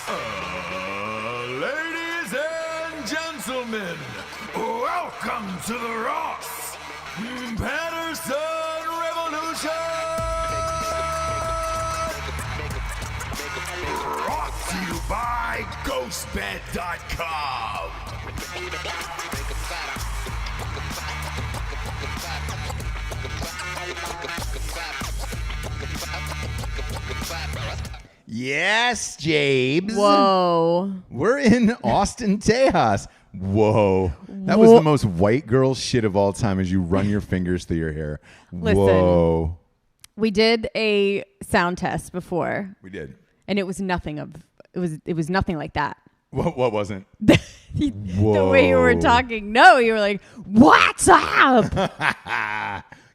Ladies and gentlemen, welcome to the Ross Patterson Revolution! Brought to you by Ghostbed.com. Yes, Jabes. Whoa. We're in Austin, Tejas. Whoa. That was the most white girl shit of all time as you run your fingers through your hair. Listen, Whoa. We did a sound test before. We did. And it was nothing like that. What wasn't? The way you were talking. No, you were like, "What's up?"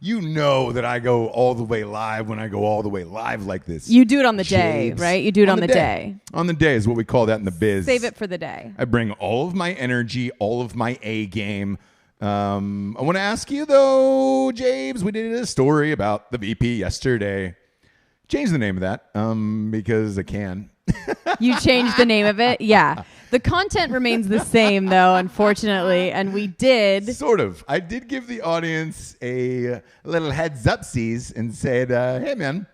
You know that I go all the way live when I go all the way live like this. You do it on the day, right? You do it on the day. On the day is what we call that in the biz. Save it for the day. I bring all of my energy, all of my A game. I want to ask you, though, James, we did a story about the VP yesterday. Change the name of that because I can. You changed the name of it? Yeah. The content remains the same, though, unfortunately, and we did. Sort of. I did give the audience a little heads up-sies and said, hey, man,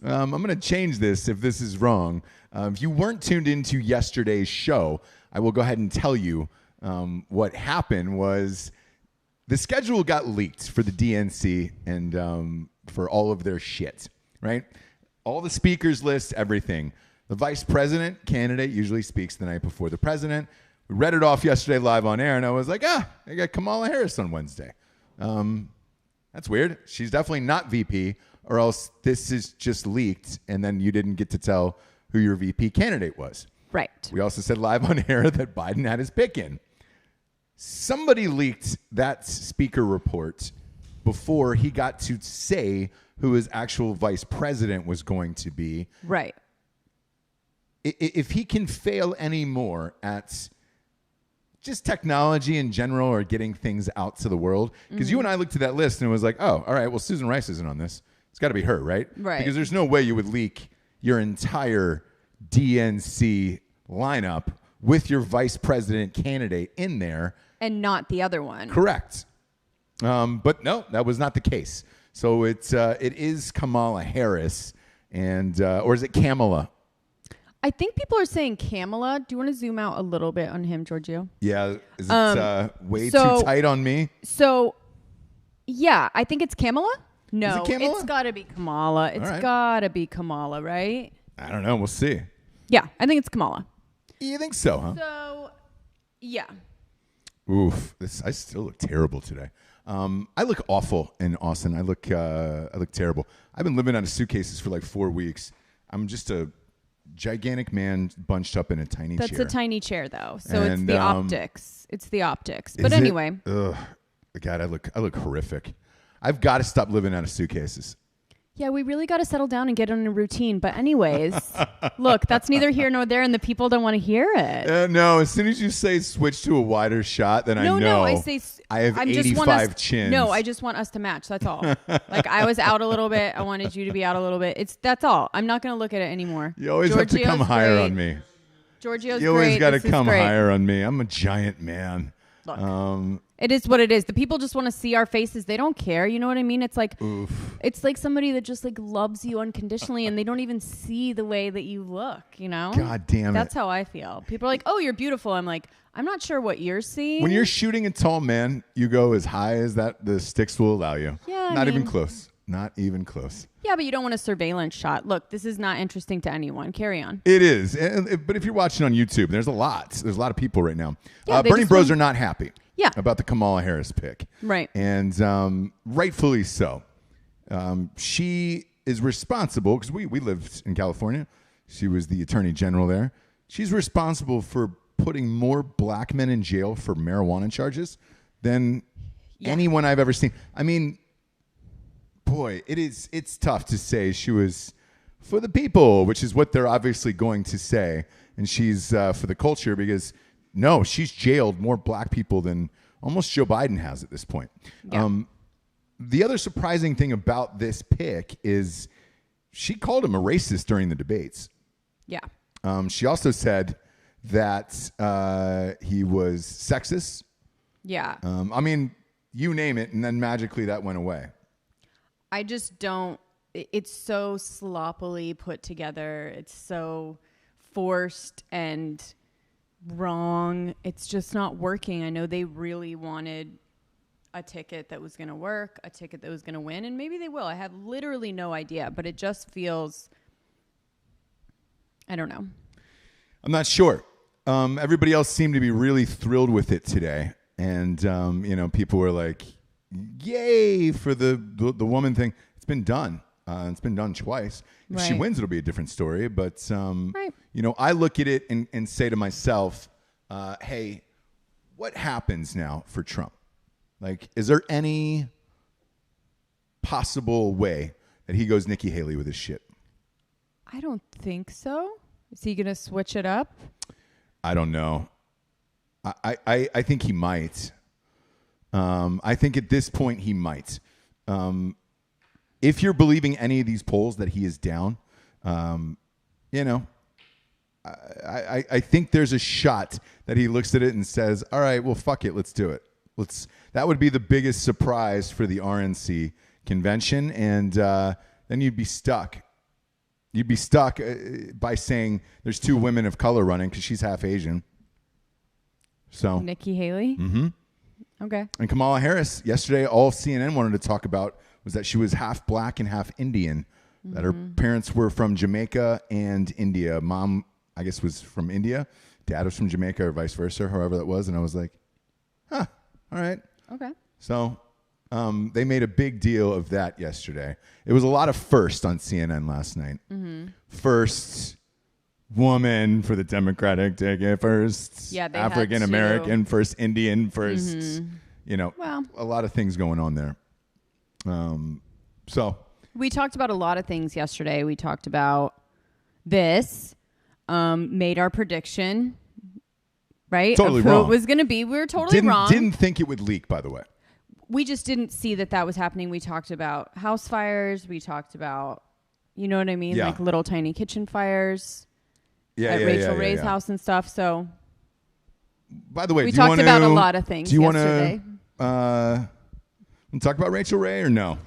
I'm going to change this if this is wrong. If you weren't tuned into yesterday's show, I will go ahead and tell you what happened was the schedule got leaked for the DNC and for all of their shit, right? All the speakers list, everything. The vice president candidate usually speaks the night before the president. We read it off yesterday live on air, and I was like, I got Kamala Harris on Wednesday. That's weird. She's definitely not VP, or else this is just leaked, and then you didn't get to tell who your VP candidate was. Right. We also said live on air that Biden had his pick in. Somebody leaked that speaker report before he got to say who his actual vice president was going to be. Right. If he can fail any more at just technology in general or getting things out to the world, because you and I looked at that list and it was like, oh, all right, well, Susan Rice isn't on this. It's got to be her, right? Right. Because there's no way you would leak your entire DNC lineup with your vice president candidate in there. And not the other one. Correct. But no, that was not the case. So it is Kamala Harris, and or is it Kamala? I think people are saying Kamala. Do you want to zoom out a little bit on him, Giorgio? Yeah. Is it way too tight on me? So, yeah, I think it's Kamala. No, Is it Kamala? It's got to be Kamala. It's got to be Kamala, right? I don't know. We'll see. Yeah, I think it's Kamala. You think so, huh? So, yeah. Oof. I still look terrible today. I look awful in Austin. I look terrible. I've been living out of suitcases for like 4 weeks. I'm just a gigantic man bunched up in a tiny chair. That's a tiny chair, though. So And, it's the optics. It's the optics. But Is it? anyway. Ugh. God, I look horrific. I've got to stop living out of suitcases. Yeah, we really got to settle down and get on a routine. But anyways, look, that's neither here nor there, and the people don't want to hear it. No, as soon as you say switch to a wider shot, then I know. No, I say I have I'm 85 chins. No, I just want us to match. That's all. Like I was out a little bit. I wanted you to be out a little bit. That's all. I'm not going to look at it anymore. You always have to come higher great. On me. Giorgio's You always got to This is come great. higher on me. I'm a giant man. Look, it is what it is. The people just want to see our faces. They don't care. You know what I mean? It's like It's like somebody that just like loves you unconditionally and they don't even see the way that you look, you know? God damn it. That's how I feel. People are like, "Oh, you're beautiful." I'm like, "I'm not sure what you're seeing." When you're shooting a tall man, you go as high as that the sticks will allow you. Yeah, Not even close. Not even close. Yeah, but you don't want a surveillance shot. Look, this is not interesting to anyone. Carry on. It is. But if you're watching on YouTube, there's a lot of people right now. Yeah, Bernie Bros are not happy. Yeah. About the Kamala Harris pick. Right. And rightfully so. She is responsible, because we lived in California. She was the attorney general there. She's responsible for putting more black men in jail for marijuana charges than anyone I've ever seen. I mean, boy, it's tough to say she was for the people, which is what they're obviously going to say. And she's for the culture because, no, she's jailed more black people than almost Joe Biden has at this point. Yeah. The other surprising thing about this pick is she called him a racist during the debates. Yeah. She also said that he was sexist. Yeah. I mean, you name it, and then magically that went away. I just don't. It's so sloppily put together. It's so forced and wrong. It's just not working. I know they really wanted a ticket that was going to work, a ticket that was going to win, and maybe they will. I have literally no idea, but it just feels, I don't know. I'm not sure. Everybody else seemed to be really thrilled with it today. And, people were like, yay for the woman thing. It's been done. It's been done twice. If she wins, it'll be a different story. But, I look at it and say to myself, hey, what happens now for Trump? Like, is there any possible way that he goes Nikki Haley with his shit? I don't think so. Is he going to switch it up? I don't know. I think he might. I think at this point he might. If you're believing any of these polls that he is down, I think there's a shot that he looks at it and says, all right, well, fuck it. Let's do it. That would be the biggest surprise for the RNC convention. And then you'd be stuck. You'd be stuck by saying there's two women of color running because she's half Asian. So Nikki Haley? Mm-hmm. Okay. And Kamala Harris, yesterday, all CNN wanted to talk about was that she was half black and half Indian, that her parents were from Jamaica and India. Mom, I guess, was from India. Dad was from Jamaica or vice versa, however that was. And I was like, all right. Okay. So they made a big deal of that yesterday. It was a lot of first on CNN last night. Mm-hmm. First woman for the Democratic ticket, first African American, first Indian, first, a lot of things going on there. So we talked about a lot of things yesterday. We talked about this, made our prediction, right? Totally of who wrong. It was going to be. We were totally wrong. Didn't think it would leak, by the way. We just didn't see that was happening. We talked about house fires. We talked about, you know what I mean? Yeah. Like little tiny kitchen fires at Rachel Ray's house and stuff. So, by the way, we talked about a lot of things yesterday. Do you want to talk about Rachel Ray or no?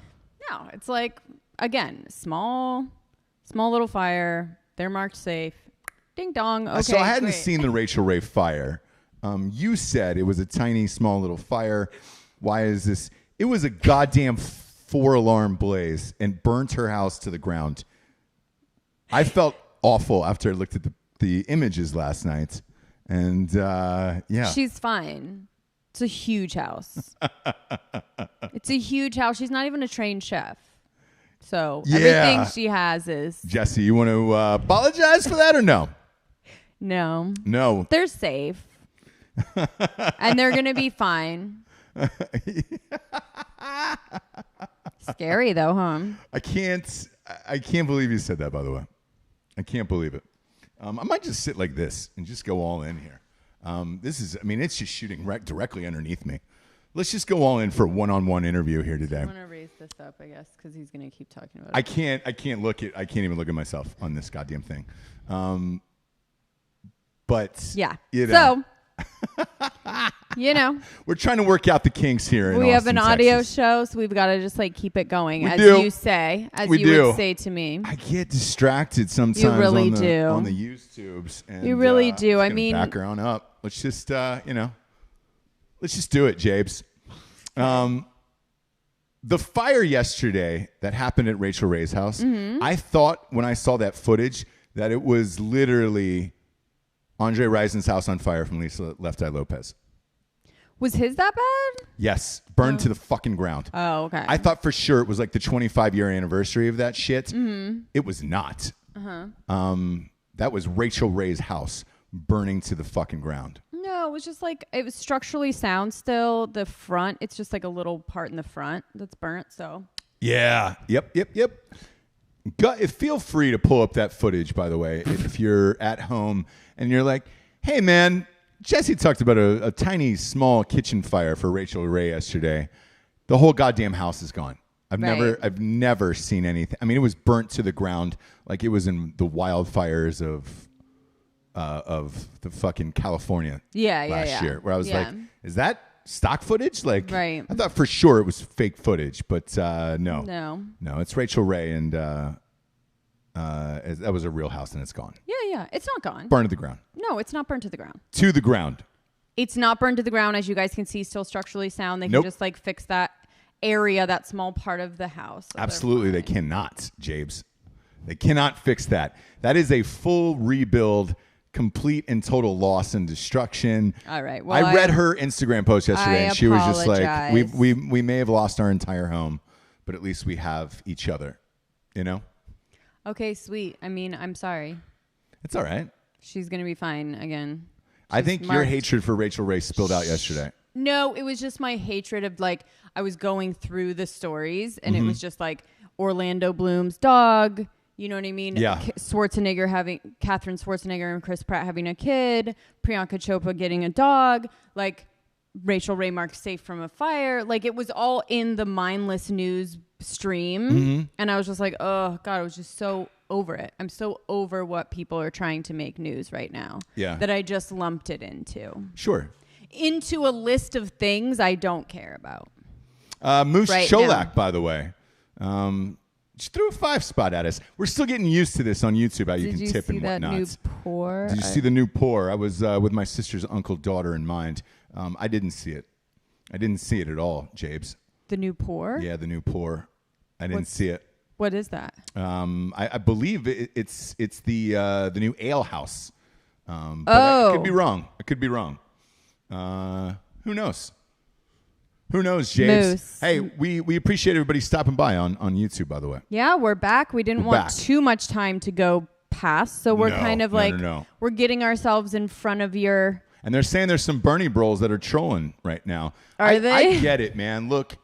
No, it's like, again, small little fire. They're marked safe. Ding dong. Okay, so I hadn't great. seen the Rachel Ray fire. You said it was a tiny, small little fire. Why is this? It was a goddamn 4-alarm blaze and burnt her house to the ground. I felt awful after I looked at the images last night. And, She's fine. It's a huge house. It's a huge house. She's not even a trained chef. So everything she has is... Jessie, you want to apologize for that or no? No. No. They're safe. And they're going to be fine. Scary though, huh? I can't believe you said that, by the way. I can't believe it. I might just sit like this and just go all in here. It's just shooting directly underneath me. Let's just go all in for a one-on-one interview here today. I'm going to raise this up, I guess, because he's going to keep talking about it. I can't even look at myself on this goddamn thing. But yeah. So we're trying to work out the kinks here. We have an audio Texas. show, so we've got to just keep it going, as you would say to me. I get distracted sometimes. You really do on the YouTubes. And, you really do. I mean, back her on up. Let's just let's just do it, Jabes. The fire yesterday that happened at Rachel Ray's house. Mm-hmm. I thought when I saw that footage that it was literally Andre Rison's house on fire from Lisa Left Eye Lopez. Was his that bad? Yes. Burned to the fucking ground. Oh, okay. I thought for sure it was like the 25-year anniversary of that shit. Mm-hmm. It was not. Uh-huh. That was Rachel Ray's house burning to the fucking ground. No, it was just it was structurally sound still. The front, it's just like a little part in the front that's burnt, so. Yeah. Yep. Feel free to pull up that footage, by the way, if you're at home and you're like, hey, man, Jessie talked about a tiny, small kitchen fire for Rachel Ray yesterday. The whole goddamn house is gone. I've never seen anything. I mean, it was burnt to the ground like it was in the wildfires of the fucking California last year, where I was like, is that stock footage? Like, right. I thought for sure it was fake footage, but no, it's Rachel Ray, and that was a real house, and it's gone. Yeah, it's not gone. Burned to the ground. No, it's not burned to the ground. To the ground. It's not burned to the ground, as you guys can see. Still structurally sound. They can just like fix that area, that small part of the house. So absolutely, they cannot, Jabes. They cannot fix that. That is a full rebuild. Complete and total loss and destruction. All right. Well, I read her Instagram post yesterday, and she was just like, "We may have lost our entire home, but at least we have each other." You know? Okay, sweet. I mean, I'm sorry. It's all right. She's gonna be fine again. I think your hatred for Rachel Ray spilled out yesterday. No, it was just my hatred of like I was going through the stories, and it was just like Orlando Bloom's dog. You know what I mean? Yeah. Catherine Schwarzenegger and Chris Pratt having a kid, Priyanka Chopra getting a dog, like Rachel Ray Mark safe from a fire. Like it was all in the mindless news stream. And I was just like, oh God, I was just so over it. I'm so over what people are trying to make news right now. Yeah. That I just lumped it into. Sure. Into a list of things I don't care about. Moose right Cholak, now. By the way. Just threw a 5 spot at us. We're still getting used to this on YouTube, how you can tip and whatnot. Did you see that new pour? Did you see the new pour? I was with my sister's uncle daughter in mind. I didn't see it. I didn't see it at all, Jabes. The new pour? Yeah, the new pour. I didn't see it. What is that? I believe it's the new ale house. But I could be wrong. Who knows? Who knows, James? Moose. Hey, we appreciate everybody stopping by on YouTube, by the way. Yeah, we're back. We didn't want too much time to go past, so we're kind of we're getting ourselves in front of your... And they're saying there's some Bernie bros that are trolling right now. Are they? I get it, man. Look,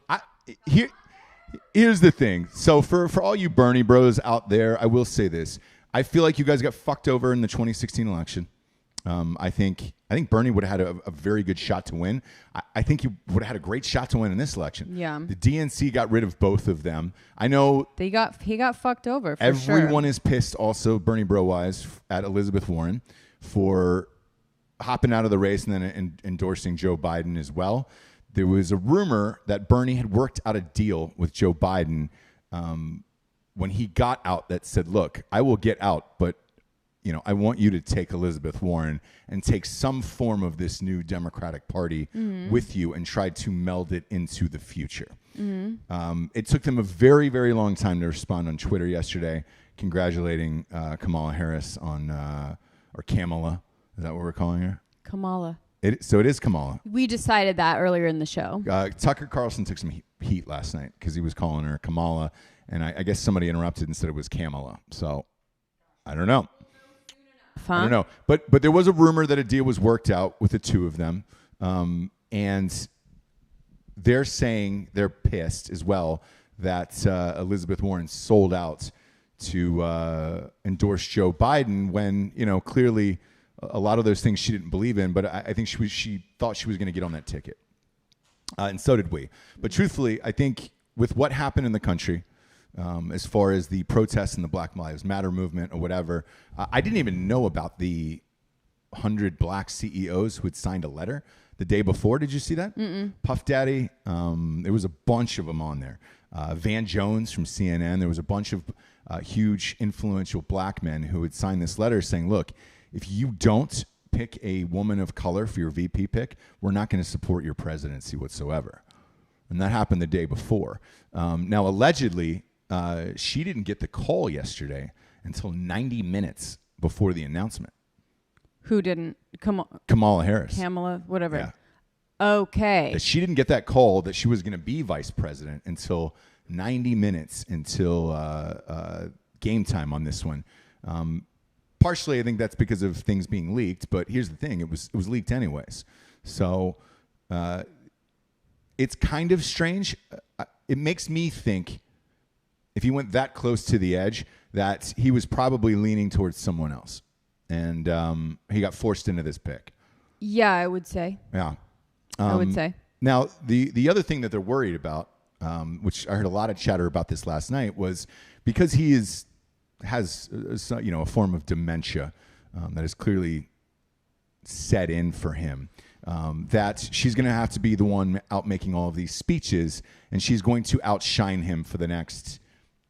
here's the thing. So for all you Bernie bros out there, I will say this. I feel like you guys got fucked over in the 2016 election. I think Bernie would have had a very good shot to win. I think he would have had a great shot to win in this election. Yeah. The DNC got rid of both of them. I know he got fucked over. For everyone is pissed. Also, Bernie bro-wise at Elizabeth Warren for hopping out of the race and then endorsing Joe Biden as well. There was a rumor that Bernie had worked out a deal with Joe Biden when he got out that said, "Look, I will get out, but." You know, I want you to take Elizabeth Warren and take some form of this new Democratic Party with you and try to meld it into the future. It took them a very, very long time to respond on Twitter yesterday, congratulating Kamala Harris on, or Kamala. Is that what we're calling her? Kamala. So it is Kamala. We decided that earlier in the show. Tucker Carlson took some heat last night because he was calling her Kamala, and I guess somebody interrupted and said it was Kamala. So I don't know. I don't know. But there was a rumor that a deal was worked out with the two of them. And they're saying they're pissed as well that Elizabeth Warren sold out to endorse Joe Biden when, you know, clearly a lot of those things she didn't believe in. But I think she thought she was going to get on that ticket. And so did we. But truthfully, I think with what happened in the country, as far as the protests and the Black Lives Matter movement or whatever. I didn't even know about the 100 black CEOs who had signed a letter the day before. Did you see that? Puff Daddy. There was a bunch of them on there. Van Jones from CNN. There was a bunch of huge influential black men who had signed this letter saying, look, if you don't pick a woman of color for your VP pick, we're not going to support your presidency whatsoever. And that happened the day before. Now, allegedly, she didn't get the call yesterday until 90 minutes before the announcement. Who didn't? Kamala Harris. Kamala, whatever. Yeah. Okay. That she didn't get that call that she was going to be vice president until 90 minutes until game time on this one. Partially, I think that's because of things being leaked. But here's the thing: it was leaked anyways. So it's kind of strange. It makes me think, if he went that close to the edge, that he was probably leaning towards someone else. And he got forced into this pick. Yeah, I would say. Yeah. I would say. Now, the other thing that they're worried about, which I heard a lot of chatter about this last night, was because he has a form of dementia. that is clearly set in for him. That she's going to have to be the one out making all of these speeches, and she's going to outshine him for the next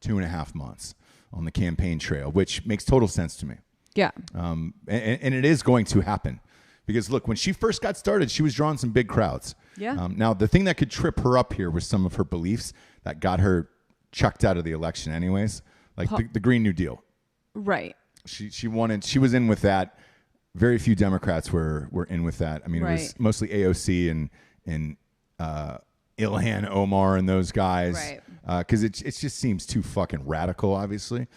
2.5 months on the campaign trail, which makes total sense to me. Yeah. And it is going to happen. Because, look, when she first got started, she was drawing some big crowds. Yeah. Now, the thing that could trip her up here was some of her beliefs that got her chucked out of the election anyways, like the Green New Deal. Right. She was in with that. Very few Democrats were in with that. I mean, It was mostly AOC and Ilhan Omar and those guys. Right. Because it just seems too fucking radical, obviously.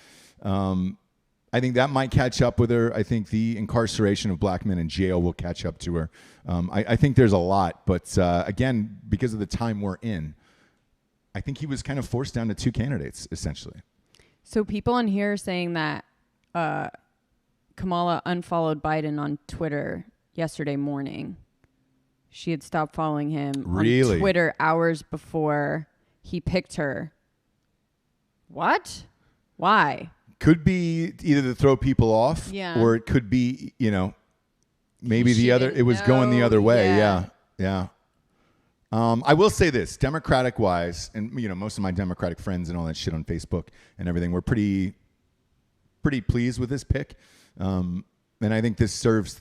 I think that might catch up with her. I think the incarceration of black men in jail will catch up to her. I think there's a lot. But again, because of the time we're in, I think he was kind of forced down to 2 candidates, essentially. So people on here are saying that Kamala unfollowed Biden on Twitter yesterday morning. She had stopped following him on Twitter hours before he picked her. What? Why? Could be either to throw people off, or it could be, maybe it was going the other way. Yeah. I will say this, Democratic wise, and most of my Democratic friends and all that shit on Facebook and everything were pretty pleased with this pick. And I think this serves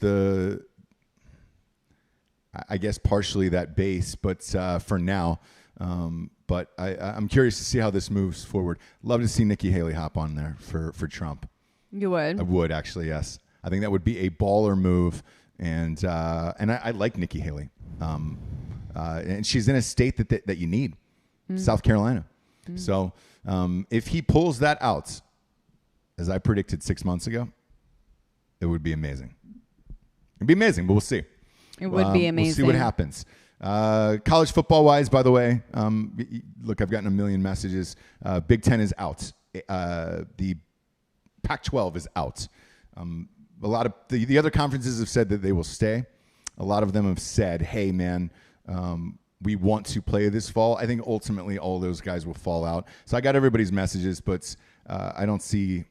I guess partially that base, but for now. But I'm curious to see how this moves forward. Love to see Nikki Haley hop on there for Trump. You would? I would, actually, yes. I think that would be a baller move, and I like Nikki Haley. And she's in a state that you need, South Carolina. So if he pulls that out, as I predicted 6 months ago, it would be amazing. It'd be amazing, but we'll see. It would be amazing. We'll see what happens. College football wise, by the way, look, I've gotten a million messages. Big Ten is out. The Pac-12 is out. A lot of the other conferences have said that they will stay. A lot of them have said, hey, man, we want to play this fall. I think ultimately all those guys will fall out. So I got everybody's messages, but I don't see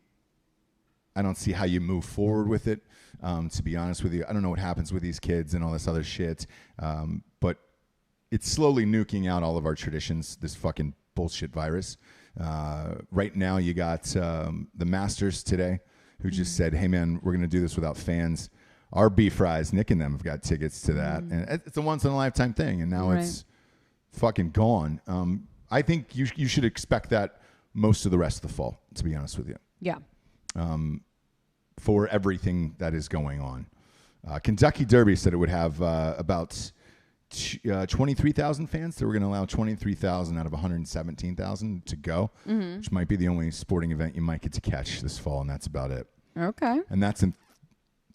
how you move forward with it. To be honest with you, I don't know what happens with these kids and all this other shit. But it's slowly nuking out all of our traditions, this fucking bullshit virus. Right now you got the Masters today who just said, hey, man, we're going to do this without fans. Our B-Fries, Nick and them have got tickets to that. And it's a once-in-a-lifetime thing, and now it's fucking gone. I think you should expect that most of the rest of the fall, to be honest with you. Yeah. For everything that is going on. Kentucky Derby said it would have about 23,000 fans. They were going to allow 23,000 out of 117,000 to go, which might be the only sporting event you might get to catch this fall, and that's about it. Okay. And that's in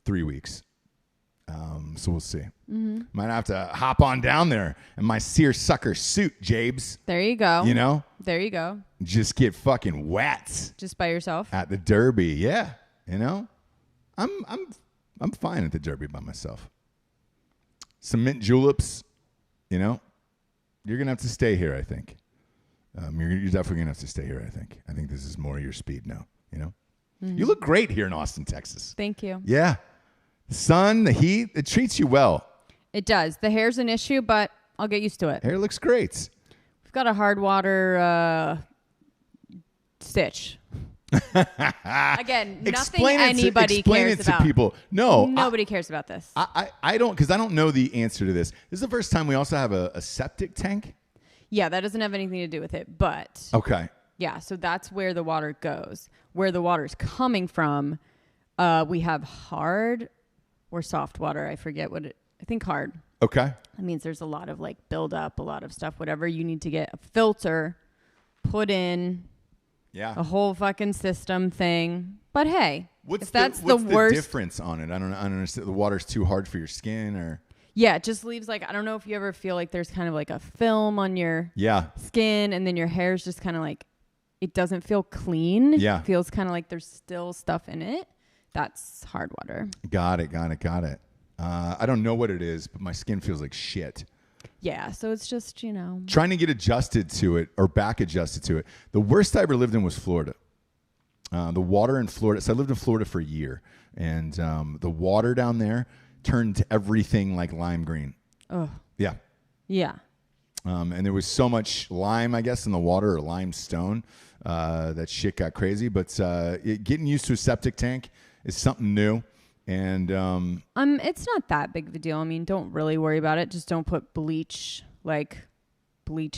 3 weeks. So we'll see. Might have to hop on down there in my seersucker suit, Jabes. There you go. There you go. Just get fucking wet. Just by yourself? At the Derby, yeah. I'm fine at the Derby by myself. Some mint juleps, you're gonna have to stay here. I think you're definitely gonna have to stay here. I think this is more your speed now. You look great here in Austin, Texas. Thank you. Yeah, the sun, the heat, it treats you well. It does. The hair's an issue, but I'll get used to it. Hair looks great. We've got a hard water stitch. Again, nothing anybody cares about. To people. No, nobody cares about this. I don't, because I don't know the answer to this. This is the first time we also have a septic tank. Yeah, that doesn't have anything to do with it, but okay. Yeah, so that's where the water goes. Where the water's coming from, we have hard or soft water. I forget I think hard. Okay. That means there's a lot of buildup, a lot of stuff, whatever. You need to get a filter put in. Yeah. A whole fucking system thing. But hey, what's the worst difference on it? I don't understand. The water's too hard for your skin, or yeah, it just leaves I don't know if you ever feel like there's kind of a film on your skin, and then your hair's just kind of it doesn't feel clean. Yeah. It feels kind of there's still stuff in it. That's hard water. Got it. I don't know what it is, but my skin feels like shit. Yeah, so it's just, trying to get adjusted to it or back adjusted to it. The worst I ever lived in was Florida. The water in Florida. So I lived in Florida for a year, and the water down there turned to everything like lime green. Oh. Yeah. Yeah. And there was so much lime, I guess, in the water, or limestone, that shit got crazy. But getting used to a septic tank is something new. And it's not that big of a deal. I mean, don't really worry about it. Just don't put bleach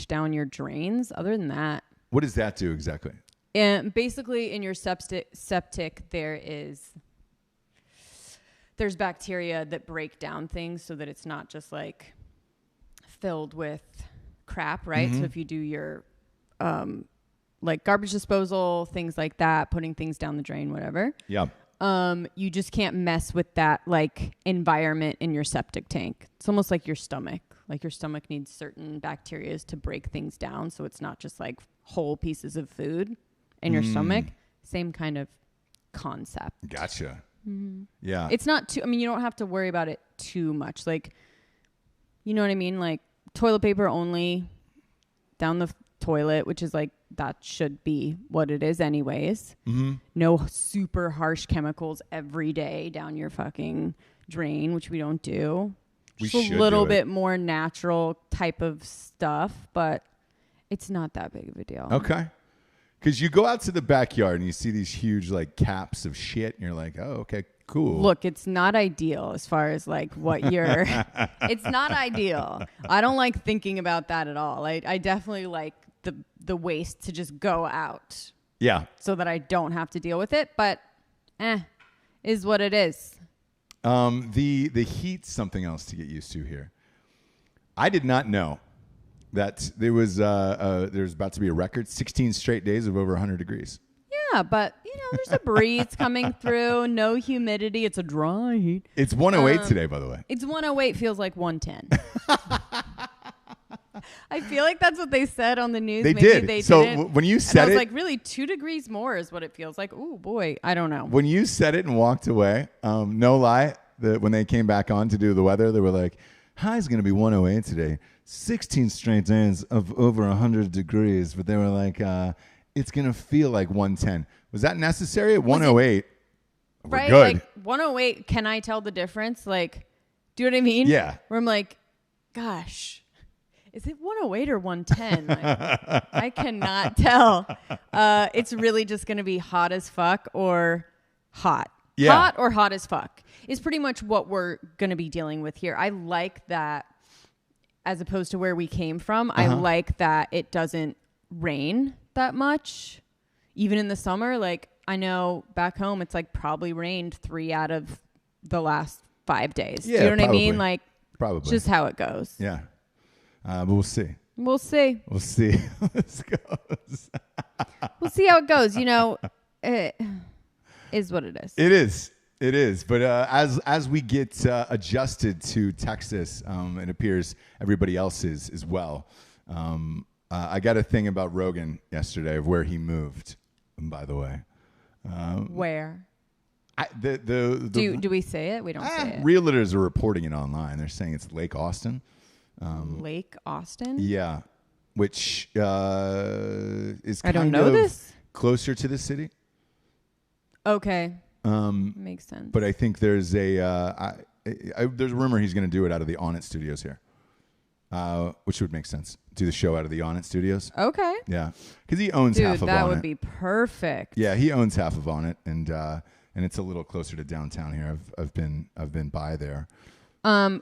down your drains. Other than that. What does that do exactly? And basically in your septic there's bacteria that break down things so that it's not just like filled with crap, right? Mm-hmm. So if you do your like garbage disposal, things like that, putting things down the drain, whatever. Yeah. You just can't mess with that like environment in your septic tank. It's almost like your stomach. Like your stomach needs certain bacteria to break things down, so it's not just like whole pieces of food in your stomach. Same kind of concept. Gotcha. Mm-hmm. Yeah. It's not too, I mean, you don't have to worry about it too much. Like, you know what I mean? Like toilet paper only down the toilet, which is like, that should be what it is anyways. Mm-hmm. No super harsh chemicals every day down your fucking drain, which we don't do. Just a little bit more natural type of stuff, but it's not that big of a deal. Okay. Because you go out to the backyard and you see these huge like caps of shit and you're like, oh, okay, cool. Look, it's not ideal as far as like what you're, it's not ideal. I don't like thinking about that at all. I definitely like the waste to just go out. Yeah. So that I don't have to deal with it, but is what it is. The heat's something else to get used to here. I did not know that there's about to be a record 16 straight days of over 100 degrees. Yeah, but you know, there's a breeze coming through, no humidity. It's a dry heat. It's 108 today, by the way. It's 108, feels like 110. I feel like that's what they said on the news. They Maybe did. They so didn't. When you And said I was it, like, really, 2 degrees more is what it feels like. Ooh, boy, I don't know. when you said it and walked away, no lie, when they came back on to do the weather, they were like, high's going to be 108 today. 16 straight days of over 100 degrees. But they were like, it's going to feel like 110. Was that necessary? At 108, we're right? good. Like 108, can I tell the difference? Like, do you know what I mean? Yeah. Where I'm like, gosh, is it 108 or 110? Like, I cannot tell. It's really just going to be hot as fuck or hot. Yeah. Hot or hot as fuck is pretty much what we're going to be dealing with here. I like that as opposed to where we came from. I like that it doesn't rain that much. Even in the summer, like I know back home, it's like probably rained 3 out of the last 5 days. Yeah, Do you know what probably. I mean? Like, Probably. just how it goes. Yeah. But we'll see. We'll see. We'll see how this goes. We'll see how it goes. You know, it is what it is. It is. It is. But as we get adjusted to Texas, it appears everybody else is as well. I got a thing about Rogan yesterday of where he moved, by the way. Where? Do we say it? We don't say it. Realtors are reporting it online. They're saying it's Lake Austin. Lake Austin? Yeah. Which is I don't kind know of this. closer to the city. Okay. Makes sense. But I think there's there's a rumor he's going to do it out of the On It Studios here, which would make sense. Do the show out of the On It Studios. Okay. Yeah, because he owns Dude, half of On It. that would be perfect. Yeah, he owns half of On It, and it's a little closer to downtown here. I've been by there.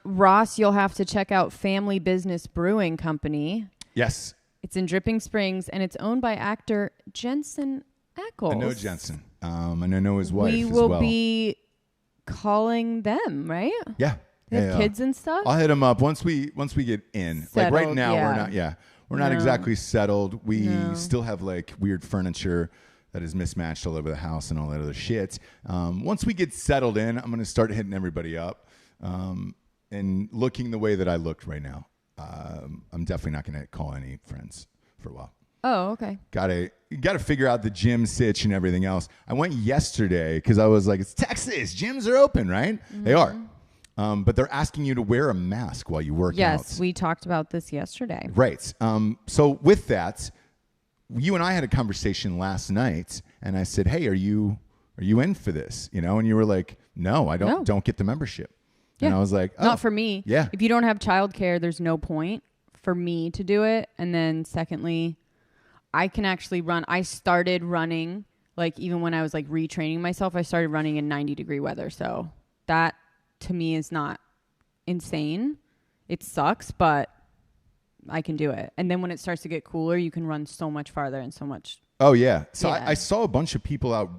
Ross, you'll have to check out Family Business Brewing Company. Yes. It's in Dripping Springs, and it's owned by actor Jensen Ackles. I know Jensen. And I know his wife we as will well. be calling them, right? Yeah. They have kids and stuff? I'll hit him up once we get in. Settled, like right now, yeah. we're not exactly settled. We No. still have like weird furniture that is mismatched all over the house and all that other shit. Once we get settled in, I'm going to start hitting everybody up and looking the way that I looked right now. I'm definitely not going to call any friends for a while. Oh, okay. You gotta figure out the gym sitch and everything else. I went yesterday because I was like, it's Texas, gyms are open, right? Mm-hmm. They are. But they're asking you to wear a mask while you work out. Yes, we talked about this yesterday. Right. So with that, you and I had a conversation last night, and I said, "Hey, are you in for this?" You know, and you were like, "No, I don't. No. Don't get the membership." Yeah. And I was like, "Oh, not for me. Yeah. If you don't have childcare, there's no point for me to do it. And then secondly, I can actually run. I started running, like even when I was like retraining myself, I started running in 90-degree weather. So that to me is not insane. It sucks, but I can do it. And then when it starts to get cooler, you can run so much farther and so much. Oh, yeah. So Yeah. I saw a bunch of people out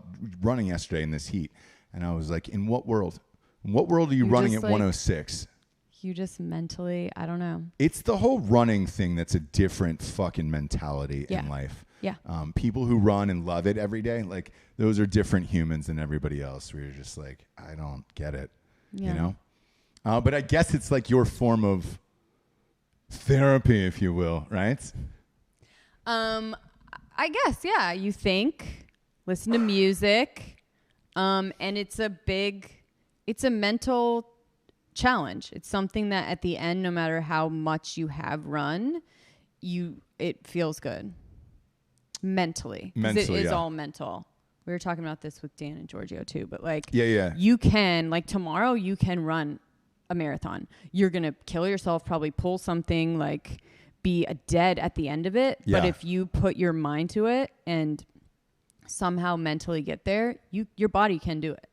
running yesterday in this heat, and I was like, in what world? In what world are you running at just, like, 106? You just mentally, I don't know. It's the whole running thing that's a different fucking mentality in life. Yeah. People who run and love it every day, like those are different humans than everybody else. Where you're just like, I don't get it, Yeah. you know? But I guess it's like your form of therapy, if you will, right? I guess, yeah. You think, listen to music, and it's a mental challenge. It's something that at the end, no matter how much you have run, it feels good mentally. 'Cause it is all mental. We were talking about this with Dan and Giorgio too, but like, Yeah. you can, like tomorrow, you can run a marathon. You're going to kill yourself, probably pull something, like be dead at the end of it. Yeah. But if you put your mind to it and somehow mentally get there, your body can do it.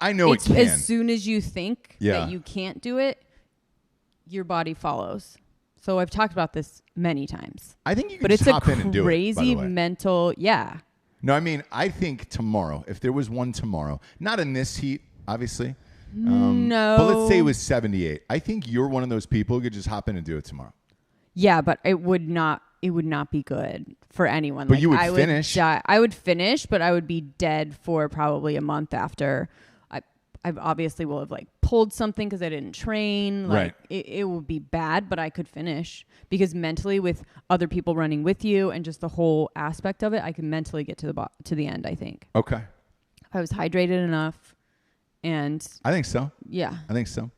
I know it can. As soon as you think Yeah. that you can't do it, your body follows. So I've talked about this many times. I think you can But just it's a hop in and do it, by crazy the way. mental, yeah. No, I mean, I think tomorrow, if there was one tomorrow, not in this heat, obviously. No. But let's say it was 78. I think you're one of those people who could just hop in and do it tomorrow. Yeah, but it would not be good for anyone. But you would I finish. I would finish, but I would be dead for probably a month after. I obviously will have like pulled something because I didn't train. Like Right. it would be bad, but I could finish because mentally with other people running with you and just the whole aspect of it, I can mentally get to the end, I think. Okay. I was hydrated enough and I think so. yeah. I think so.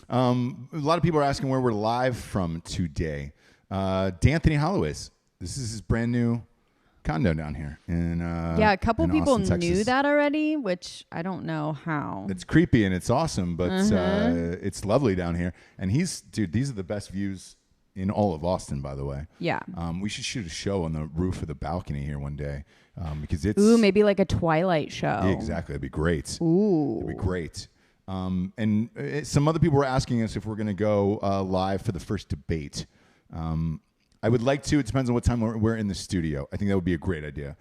A lot of people are asking where we're live from today. D'Anthony Holloway's. This is his brand new condo down here in A couple in people Austin, knew Texas. that already, which I don't know how. It's creepy and it's awesome, but Mm-hmm. it's lovely down here. And these are the best views in all of Austin, by the way. Yeah. We should shoot a show on the roof of the balcony here one day because it's Maybe like a Twilight show. Yeah, exactly. It'd be great. Ooh. It'd be great. And some other people were asking us if we're going to go live for the first debate. I would like to. It depends on what time we're in the studio. I think that would be a great idea.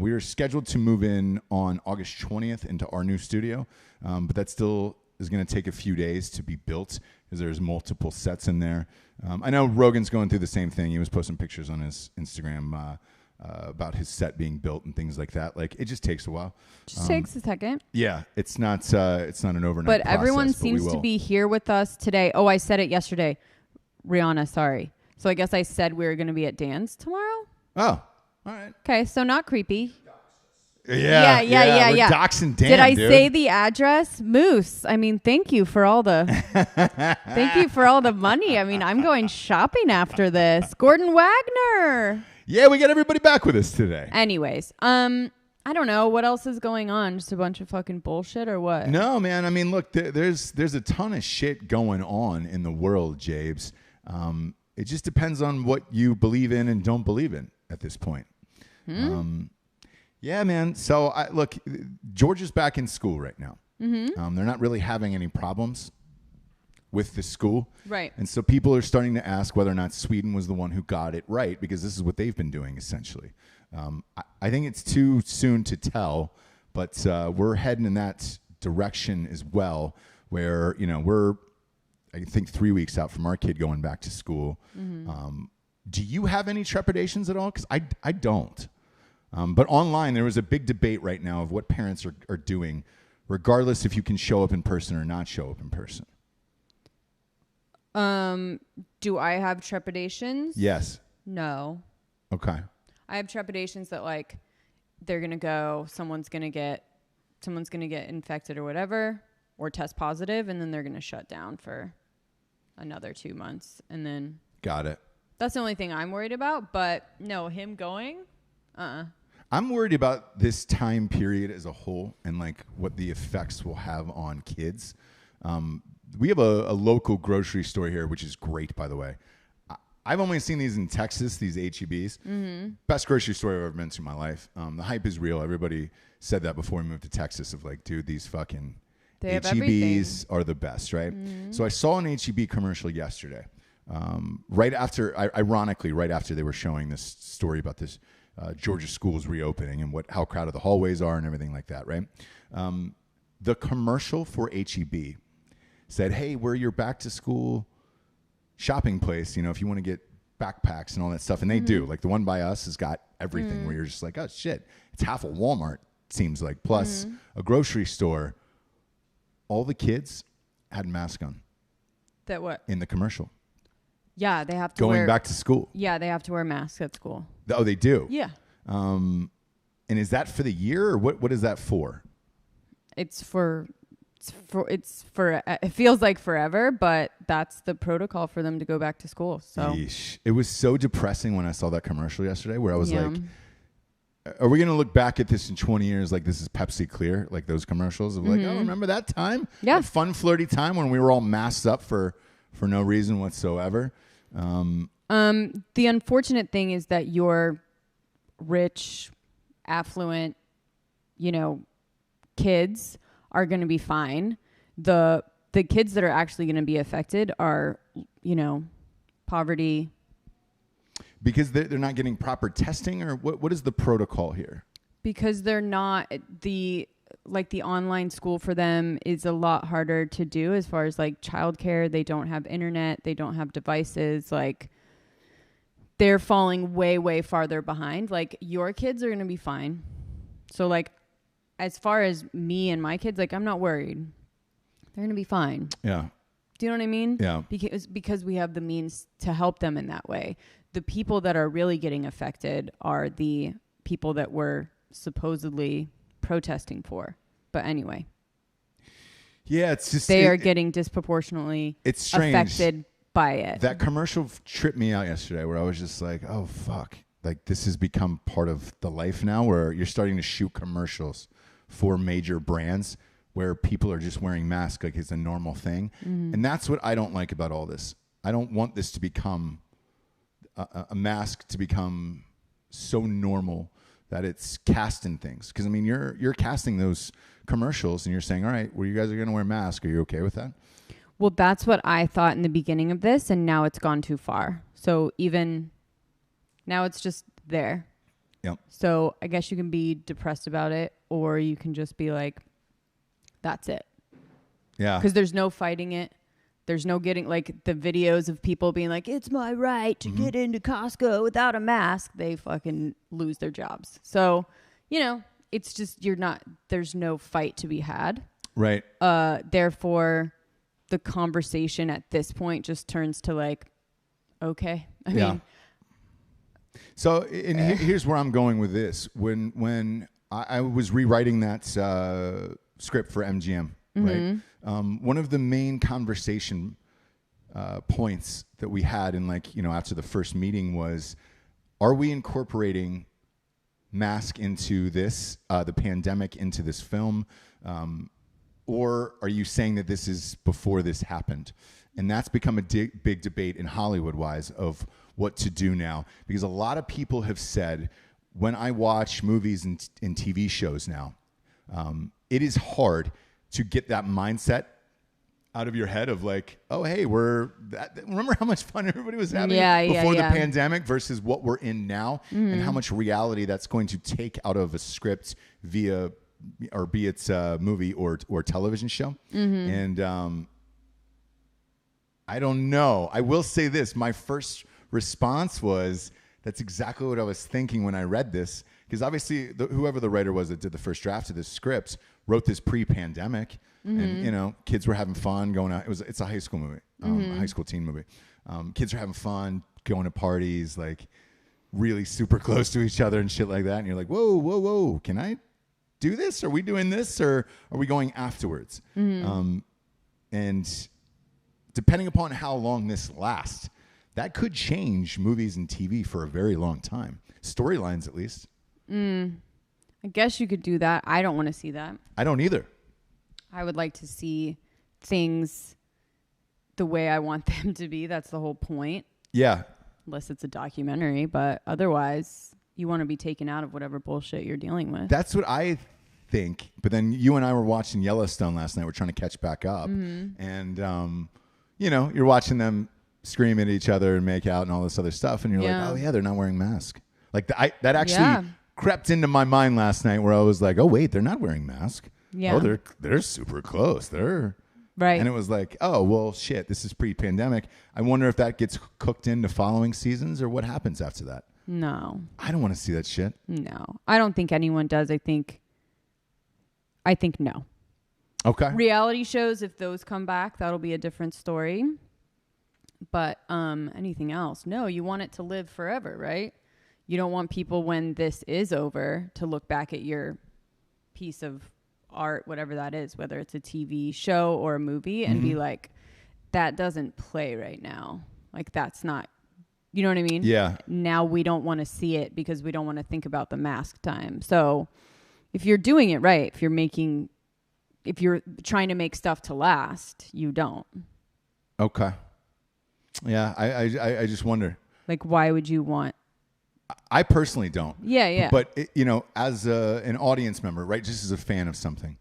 We are scheduled to move in on August 20th into our new studio, but that still is going to take a few days to be built because there's multiple sets in there. I know Rogan's going through the same thing. He was posting pictures on his Instagram about his set being built and things like that. Like it just takes a while. Just takes a second. Yeah, it's not an overnight But process, everyone we seems to will. be here with us today. Oh, I said it yesterday. Rihanna, sorry. So I guess I said we were going to be at Dan's tomorrow. Oh, all right. Okay, so not creepy. Yeah. We're yeah. doxing Dan, Did I dude. say the address? Moose. I mean, thank you for all the money. I mean, I'm going shopping after this. Gordon Wagner. Yeah, we got everybody back with us today. Anyways, I don't know what else is going on. Just a bunch of fucking bullshit or what? No, man. I mean, look, there's a ton of shit going on in the world, Jabes. It just depends on what you believe in and don't believe in at this point. Yeah, man. So, look, Georgia's back in school right now. Mm-hmm. They're not really having any problems with the school. Right. And so people are starting to ask whether or not Sweden was the one who got it right, because this is what they've been doing, essentially. I think it's too soon to tell, but we're heading in that direction as well, where, we're, I think, 3 weeks out from our kid going back to school. Mm-hmm. Do you have any trepidations at all? Because I don't. But online, there was a big debate right now of what parents are doing, regardless if you can show up in person or not show up in person. Do I have trepidations? Yes. No. Okay. I have trepidations that like they're gonna go, someone's gonna get infected or whatever, or test positive, and then they're gonna shut down for another 2 months, and then Got it. That's the only thing I'm worried about. But no, him going, I'm worried about this time period as a whole and like what the effects will have on kids. We have a local grocery store here, which is great, by the way. I've only seen these in Texas, these HEBs. Best grocery store I've ever been to in my life. The hype is real. Everybody said that before we moved to Texas of like, dude, these fucking HEBs are the best, right? So I saw an HEB commercial yesterday. Ironically, right after they were showing this story about this Georgia schools reopening and how crowded the hallways are and everything like that, right? The commercial for HEB said, hey, we're your back to school shopping place, if you want to get backpacks and all that stuff. And they do. Like the one by us has got everything where you're just like, oh shit, it's half a Walmart, seems like, plus a grocery store. All the kids had masks on. That what? In the commercial. Yeah, they have to going back to school. Yeah, they have to wear masks at school. Oh, they do? Yeah. And is that for the year or what is that for? It feels like forever, but that's the protocol for them to go back to school. So Yeesh. It was so depressing when I saw that commercial yesterday where I was like, are we going to look back at this in 20 years like this is Pepsi Clear, like those commercials of like, oh, remember that time? Yeah. That fun, flirty time when we were all masked up for no reason whatsoever. The unfortunate thing is that your rich, affluent, kids are going to be fine. The kids that are actually going to be affected are, poverty. Because they're not getting proper testing, or what is the protocol here? Because they're not the online school for them is a lot harder to do as far as like childcare. They don't have internet. They don't have devices. Like they're falling way, way farther behind. Like your kids are going to be fine. So like, as far as me and my kids, like I'm not worried. They're going to be fine. Yeah. Do you know what I mean? Yeah. Because we have the means to help them in that way. The people that are really getting affected are the people that we're supposedly protesting for. But anyway. Yeah, it's just... They are getting disproportionately affected by it. That commercial tripped me out yesterday where I was just like, oh, fuck. Like, this has become part of the life now where you're starting to shoot commercials for major brands where people are just wearing masks like it's a normal thing. And that's what I don't like about all this. I don't want this to become... a mask to become so normal that it's casting things. Because, I mean, you're casting those commercials and you're saying, all right, well, you guys are going to wear masks. Are you okay with that? Well, that's what I thought in the beginning of this, and now it's gone too far. So even now it's just there. Yep. So I guess you can be depressed about it, or you can just be like, that's it. Yeah. Because there's no fighting it. There's no getting like the videos of people being like, it's my right to get into Costco without a mask. They fucking lose their jobs. So, it's just, there's no fight to be had. Right. Therefore, the conversation at this point just turns to like, okay. I mean. So, here's where I'm going with this. When I was rewriting that script for MGM, right? One of the main conversation points that we had in after the first meeting was, are we incorporating mask into this, the pandemic into this film? Or are you saying that this is before this happened? And that's become a big debate in Hollywood-wise of what to do now. Because a lot of people have said, when I watch movies and TV shows now, it is hard to get that mindset out of your head of like, oh, hey, remember how much fun everybody was having before the pandemic versus what we're in now, and how much reality that's going to take out of a script be it a movie or television show. And I don't know. I will say this. My first response was, that's exactly what I was thinking when I read this. Because obviously, whoever the writer was that did the first draft of this script wrote this pre-pandemic, and kids were having fun going out. It's a high school movie, a high school teen movie. Kids are having fun going to parties, like really super close to each other and shit like that. And you're like, whoa, can I do this? Are we doing this, or are we going afterwards? And depending upon how long this lasts, that could change movies and TV for a very long time. Storylines, at least. I guess you could do that. I don't want to see that. I don't either. I would like to see things the way I want them to be. That's the whole point. Yeah. Unless it's a documentary, but otherwise you want to be taken out of whatever bullshit you're dealing with. That's what I think. But then you and I were watching Yellowstone last night. We're trying to catch back up. And, you're watching them scream at each other and make out and all this other stuff. And you're like, oh, yeah, they're not wearing masks. Like that actually crept into my mind last night where I was like, oh, wait, they're not wearing masks. Yeah. Oh, they're super close. They're... Right. And it was like, oh, well, shit, this is pre-pandemic. I wonder if that gets cooked into following seasons or what happens after that. No. I don't want to see that shit. No. I don't think anyone does. I think no. Okay. Reality shows, if those come back, that'll be a different story. But anything else, no, you want it to live forever, right? You don't want people, when this is over, to look back at your piece of art, whatever that is, whether it's a TV show or a movie, and be like, that doesn't play right now. Like, that's not, you know what I mean? Yeah. Now we don't want to see it because we don't want to think about the mask time. So if you're doing it right, if you're trying to make stuff to last, you don't. Okay. Yeah, I just wonder. Like, why would you want? I personally don't. Yeah. But, as an audience member, right, just as a fan of something,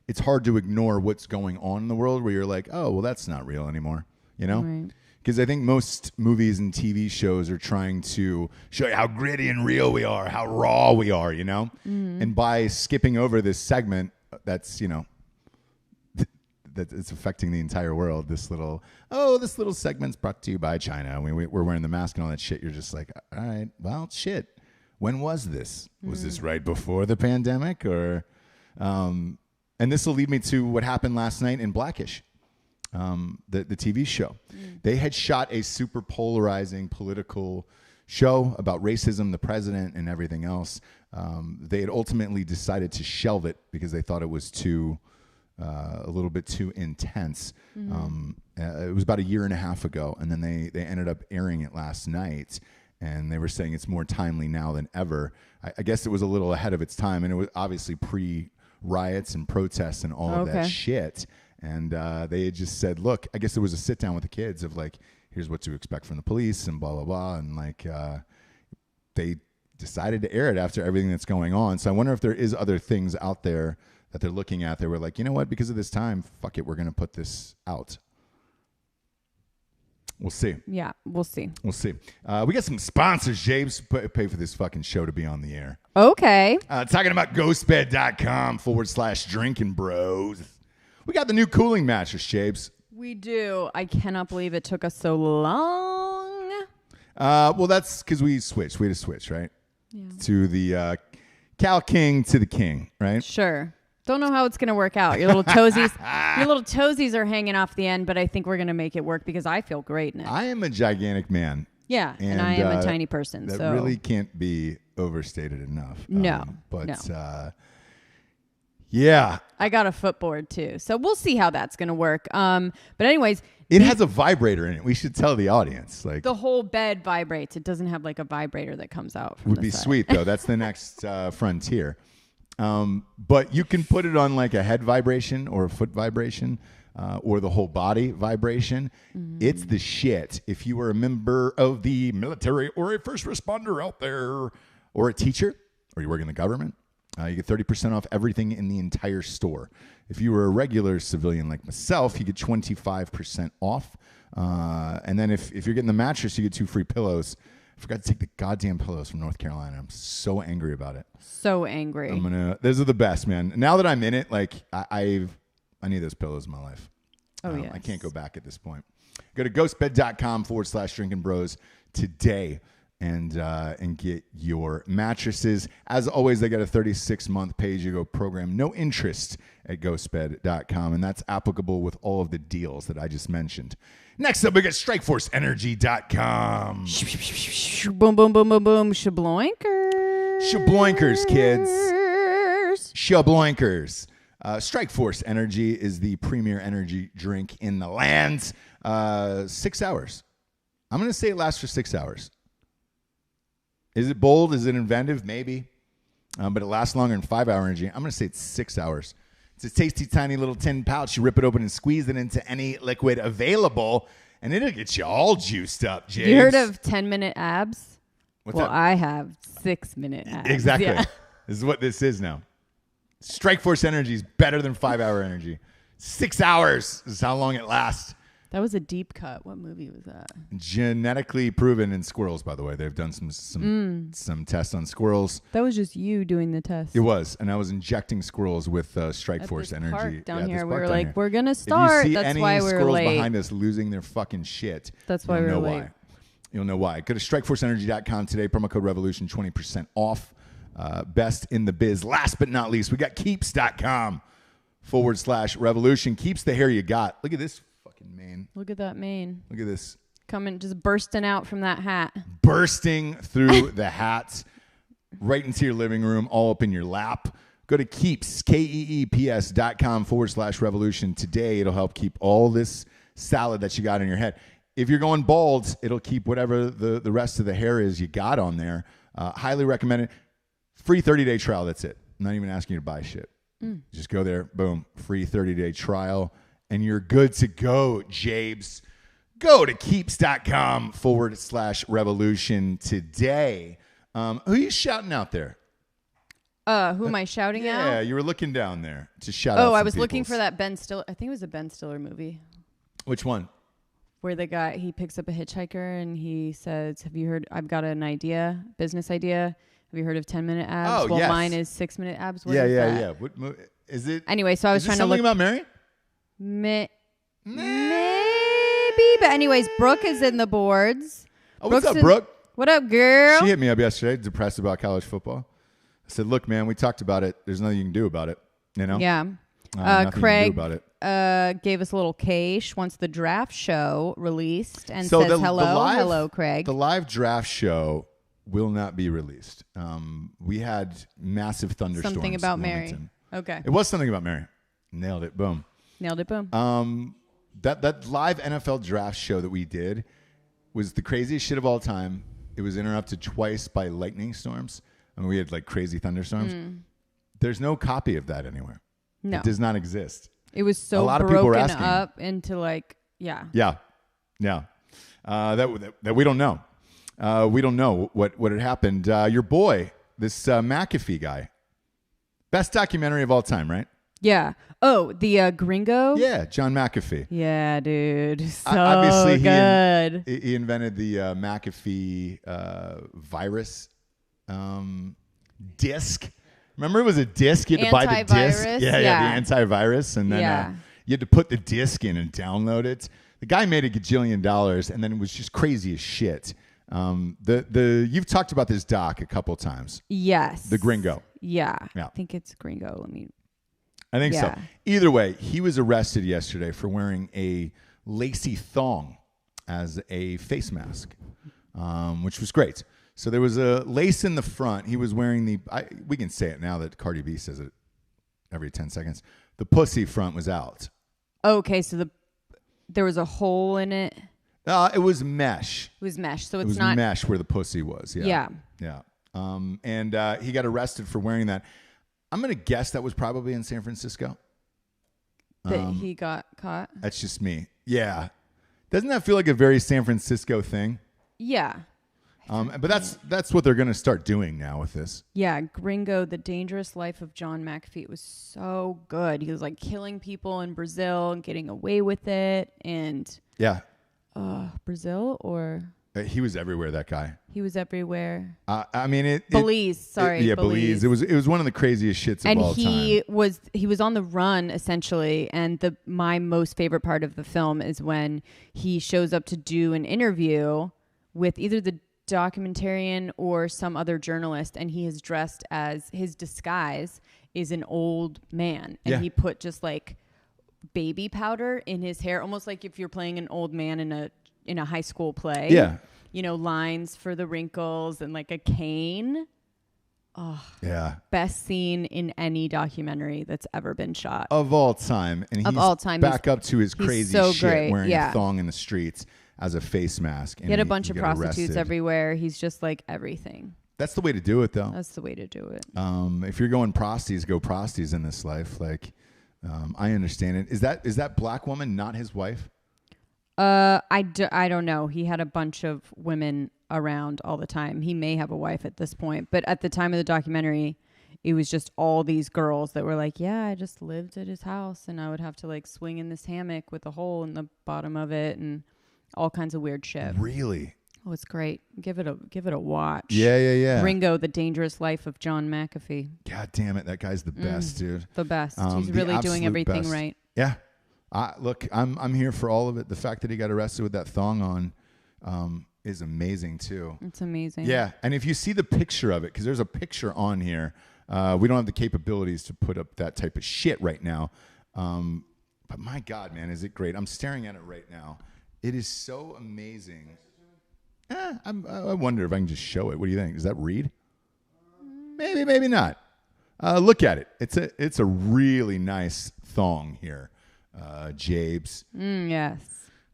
it's hard to ignore what's going on in the world where you're like, oh, well, that's not real anymore, Right. Because I think most movies and TV shows are trying to show you how gritty and real we are, how raw we are, And by skipping over this segment that's, that it's affecting the entire world, this little segment's brought to you by China. We're wearing the mask and all that shit. You're just like, all right, well, shit. When was this? Was this right before the pandemic? Or, and this will lead me to what happened last night in Blackish, the TV show. They had shot a super polarizing political show about racism, the president, and everything else. They had ultimately decided to shelve it because they thought it was a little bit too intense. It was about a year and a half ago, and then they ended up airing it last night, and they were saying it's more timely now than ever. I guess it was a little ahead of its time, and it was obviously pre-riots and protests and all of that shit. And they had just said, look, I guess there was a sit down with the kids of like, here's what to expect from the police and blah, blah, blah. And like, they decided to air it after everything that's going on. So I wonder if there is other things out there that they're looking at. They were like, you know what? Because of this time, fuck it. We're going to put this out. We'll see. Yeah, we'll see. We'll see. We got some sponsors, James, pay for this fucking show to be on the air. Okay. Talking about ghostbed.com/Drinkin Bros. We got the new cooling mattress, James. We do. I cannot believe it took us so long. Well, that's because we switched. We had to switch, right? Yeah. To the Cal King to the King, right? Sure. Don't know how it's going to work out. Your little toesies are hanging off the end, but I think we're going to make it work because I feel great in it. I am a gigantic man. Yeah, and I am a tiny person. That so really can't be overstated enough. No. Yeah. I got a footboard too. So we'll see how that's going to work. But anyways. It has a vibrator in it. We should tell the audience. Like the whole bed vibrates. It doesn't have like a vibrator that comes out from would be side. Sweet, though. That's the next frontier. But you can put it on like a head vibration or a foot vibration or the whole body vibration. It's the shit. If you were a member of the military or a first responder out there or a teacher or you work in the government, you get 30% off everything in the entire store. If you were a regular civilian like myself, you get 25% off. And then if you're getting the mattress, you get 2 free pillows. I forgot to take the goddamn pillows from North Carolina. I'm so angry about it. So angry. Those are the best, man. Now that I'm in it, like I need those pillows in my life. Oh, yeah. I can't go back at this point. Go to ghostbed.com/Drinkin Bros today and get your mattresses. As always, they got a 36-month pay-as-you-go program. No interest at ghostbed.com, and that's applicable with all of the deals that I just mentioned. Next up, we got StrikeForceEnergy.com. Boom, boom, boom, boom, boom. Shabloinkers. Shabloinkers, kids. Shabloinkers. Strike Force Energy is the premier energy drink in the land. 6 hours. I'm going to say it lasts for 6 hours. Is it bold? Is it inventive? Maybe. But it lasts longer than 5 hour energy. I'm going to say it's 6 hours. It's a tasty, tiny little tin pouch. You rip it open and squeeze it into any liquid available, and it'll get you all juiced up, James. You heard of 10-minute abs? What's well, that? I have 6-minute abs. Exactly. Yeah. This is what this is now. Strike Force energy is better than 5 hour energy. 6 hours is how long it lasts. That was a deep cut. What movie was that? Genetically proven in squirrels, by the way. They've done some tests on squirrels. That was just you doing the test. It was, and I was injecting squirrels with Strike At Force this energy. park down Yeah, here. this We park were down like, here. we're gonna start. If you see That's any why we were squirrels late. behind us losing their fucking shit, That's why you'll we were know late. why. You'll know why. Go to strikeforceenergy.com today. Promo code Revolution, 20% off. Best in the biz. Last but not least, we got keeps.com/revolution. Keeps the hair you got. Look at this fucking mane. Look at that mane. Look at this. Coming, just bursting out from that hat. Bursting through the hats, right into your living room, all up in your lap. Go to Keeps, KEEPS.com/revolution today. It'll help keep all this salad that you got in your head. If you're going bald, it'll keep whatever the rest of the hair is you got on there. Highly recommended. Free 30-day trial. That's it. I'm not even asking you to buy shit. Just go there. Boom. Free 30-day trial. And you're good to go, Jabes. Go to keeps.com/revolution today. Who are you shouting out there? Who am I shouting out? Yeah, you were looking down there to shout out. Oh, I some was looking peoples. for that Ben Stiller. I think it was a Ben Stiller movie Which one? where the guy, he picks up a hitchhiker and he says, have you heard, I've got an idea, business idea. Have you heard of 10-minute abs? Oh, well, yes. mine is 6-minute abs. What Yeah. is that? What is it? Anyway, so I was is it trying to something look. about Mary? Maybe. But anyways, Brooke is in the boards. Oh, what's up, in- Brooke? What up, girl? She hit me up yesterday, depressed about college football. I said, look, man, we talked about it. There's nothing you can do about it. You know? Yeah. Nothing you can Craig do about it. gave us a little cash once the draft show released and So says hello, Craig. The live draft show will not be released. We had massive thunderstorms. Something about in Mary. Wilmington. Okay. It was something about Mary. Nailed it. Boom. Nailed it. Boom. That live NFL draft show that we did was the craziest shit of all time. It was interrupted twice by lightning storms. I mean, we had like crazy thunderstorms. There's no copy of that anywhere. No. It does not exist. It was so A lot of people were broken asking. up into like, yeah. Yeah. That we don't know. We don't know what had happened. Your boy, this McAfee guy, best documentary of all time, right? Yeah. Oh, the Gringo? Yeah, John McAfee. Yeah, dude. So Obviously, good. he invented the McAfee virus disc. Remember, it was a disc. You had to buy the disc. Antivirus, Yeah, the antivirus, and then Yeah. you had to put the disc in and download it. The guy made $1 gajillion, and then it was just crazy as shit. You've talked about this doc a couple times. Yes. The Gringo. Yeah. Yeah. I think it's Gringo. I think Yeah. so. Either way, he was arrested yesterday for wearing a lacy thong as a face mask, which was great. So there was a lace in the front. He was wearing we can say it now that Cardi B says it every 10 seconds. The pussy front was out. Okay, so there was a hole in it. It was mesh. It was mesh, so It it's was not. mesh where the pussy was. Yeah. Yeah. And he got arrested for wearing that. I'm going to guess that was probably in San Francisco. That he got caught. That's just me. Yeah. Doesn't that feel like a very San Francisco thing? Yeah. But that's what they're going to start doing now with this. Yeah, Gringo, The Dangerous Life of John McAfee was so good. He was like killing people in Brazil and getting away with it. And Yeah. Brazil or He was everywhere, that guy. he was everywhere. I mean, Belize, sorry. Belize. It was one of the craziest shits of all time. And he was on the run essentially. And my most favorite part of the film is when he shows up to do an interview with either the documentarian or some other journalist, and he is dressed as his disguise is an old man, and he put just like baby powder in his hair, almost like if you're playing an old man in a high school play. Yeah. You know, lines for the wrinkles and like a cane. Oh, Yeah. best scene in any documentary that's ever been shot. Of all time. And Of he's all time. back up to his he's crazy so shit great. wearing Yeah. a thong in the streets. as a face mask. And he had a bunch of got prostitutes arrested. everywhere. He's just like everything. That's the way to do it, though. That's the way to do it. If you're going prosties, go prosties in this life. Like, I understand it. Is that black woman not his wife? I don't know. He had a bunch of women around all the time. He may have a wife at this point, but at the time of the documentary, it was just all these girls that were like, yeah, I just lived at his house and I would have to like swing in this hammock with a hole in the bottom of it and all kinds of weird shit. Really? Oh, it's great. Give it a watch. Yeah. Ringo, The Dangerous Life of John McAfee. God damn it. That guy's the best, dude. The best. He's The really doing absolute everything best. right. Yeah. Look, I'm here for all of it. The fact that he got arrested with that thong on is amazing too. It's amazing. Yeah, and if you see the picture of it, because there's a picture on here, we don't have the capabilities to put up that type of shit right now. But my God, man, is it great? I'm staring at it right now. It is so amazing. I wonder if I can just show it. What do you think? Does that read? Maybe not. Look at it. It's a really nice thong here, Jabes. Yes.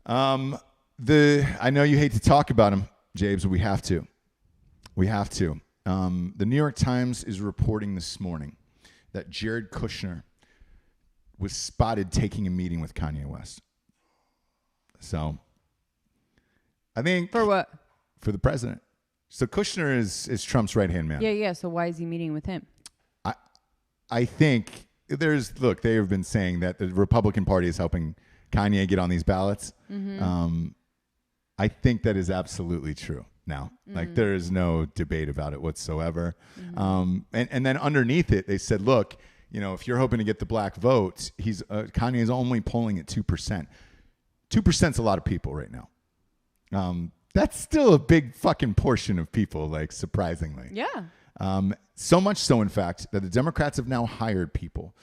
I know you hate to talk about him, Jabes, but we have to. The New York Times is reporting this morning that Jared Kushner was spotted taking a meeting with Kanye West. So, I think For what? for the president. So Kushner is Trump's right-hand man. Yeah. So why is he meeting with him? I think they have been saying that the Republican Party is helping Kanye get on these ballots. Mm-hmm. I think that is absolutely true now. Like there is no debate about it whatsoever. And then underneath it, they said, look, if you're hoping to get the black vote, Kanye is only polling at 2%. 2% is a lot of people right now. That's still a big fucking portion of people, like surprisingly. Yeah. So much so, in fact, that the Democrats have now hired people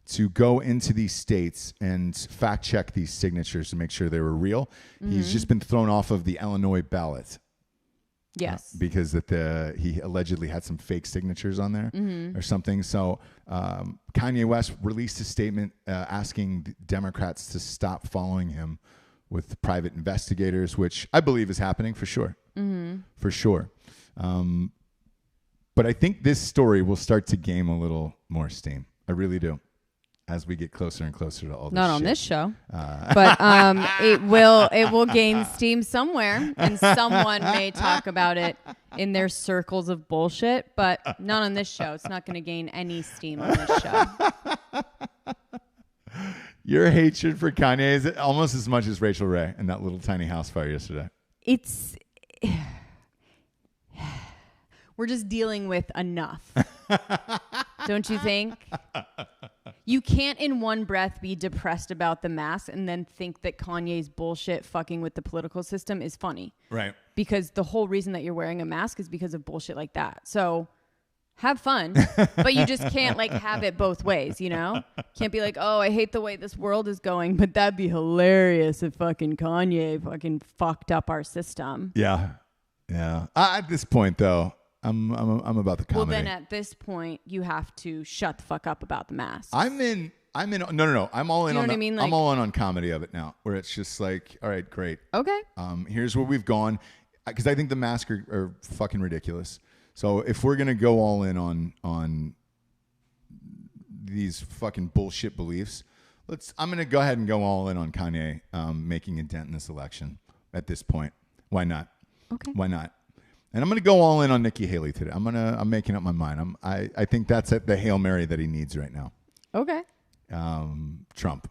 to go into these states and fact check these signatures to make sure they were real. He's just been thrown off of the Illinois ballot. Yes. Because he allegedly had some fake signatures on there or something. So Kanye West released a statement asking the Democrats to stop following him with private investigators, which I believe is happening for sure. For sure. But I think this story will start to gain a little more steam. I really do. As we get closer and closer to all this Not on shit. this show, but it will gain steam somewhere, and someone may talk about it in their circles of bullshit. But not on this show. It's not going to gain any steam on this show. Your hatred for Kanye is almost as much as Rachel Ray and that little tiny house fire yesterday. We're just dealing with enough. Don't you think? You can't in one breath be depressed about the mask and then think that Kanye's bullshit fucking with the political system is funny. Right. Because the whole reason that you're wearing a mask is because of bullshit like that. So have fun, but you just can't like have it both ways, Can't be like, oh, I hate the way this world is going, but that'd be hilarious if fucking Kanye fucking fucked up our system. Yeah. Yeah. At this point, though, I'm about the comedy. Well, then at this point, you have to shut the fuck up about the mask. I'm in. No. I'm all in You know on what I mean? Like- I'm all in on comedy of it now, where it's just like, all right, great. Okay. Here's where we've gone, because I think the masks are fucking ridiculous. So if we're gonna go all in on these fucking bullshit beliefs, I'm gonna go ahead and go all in on Kanye making a dent in this election. At this point, why not? Okay. Why not? And I'm going to go all in on Nikki Haley today. I'm making up my mind. I think that's the Hail Mary that he needs right now. Okay. Trump.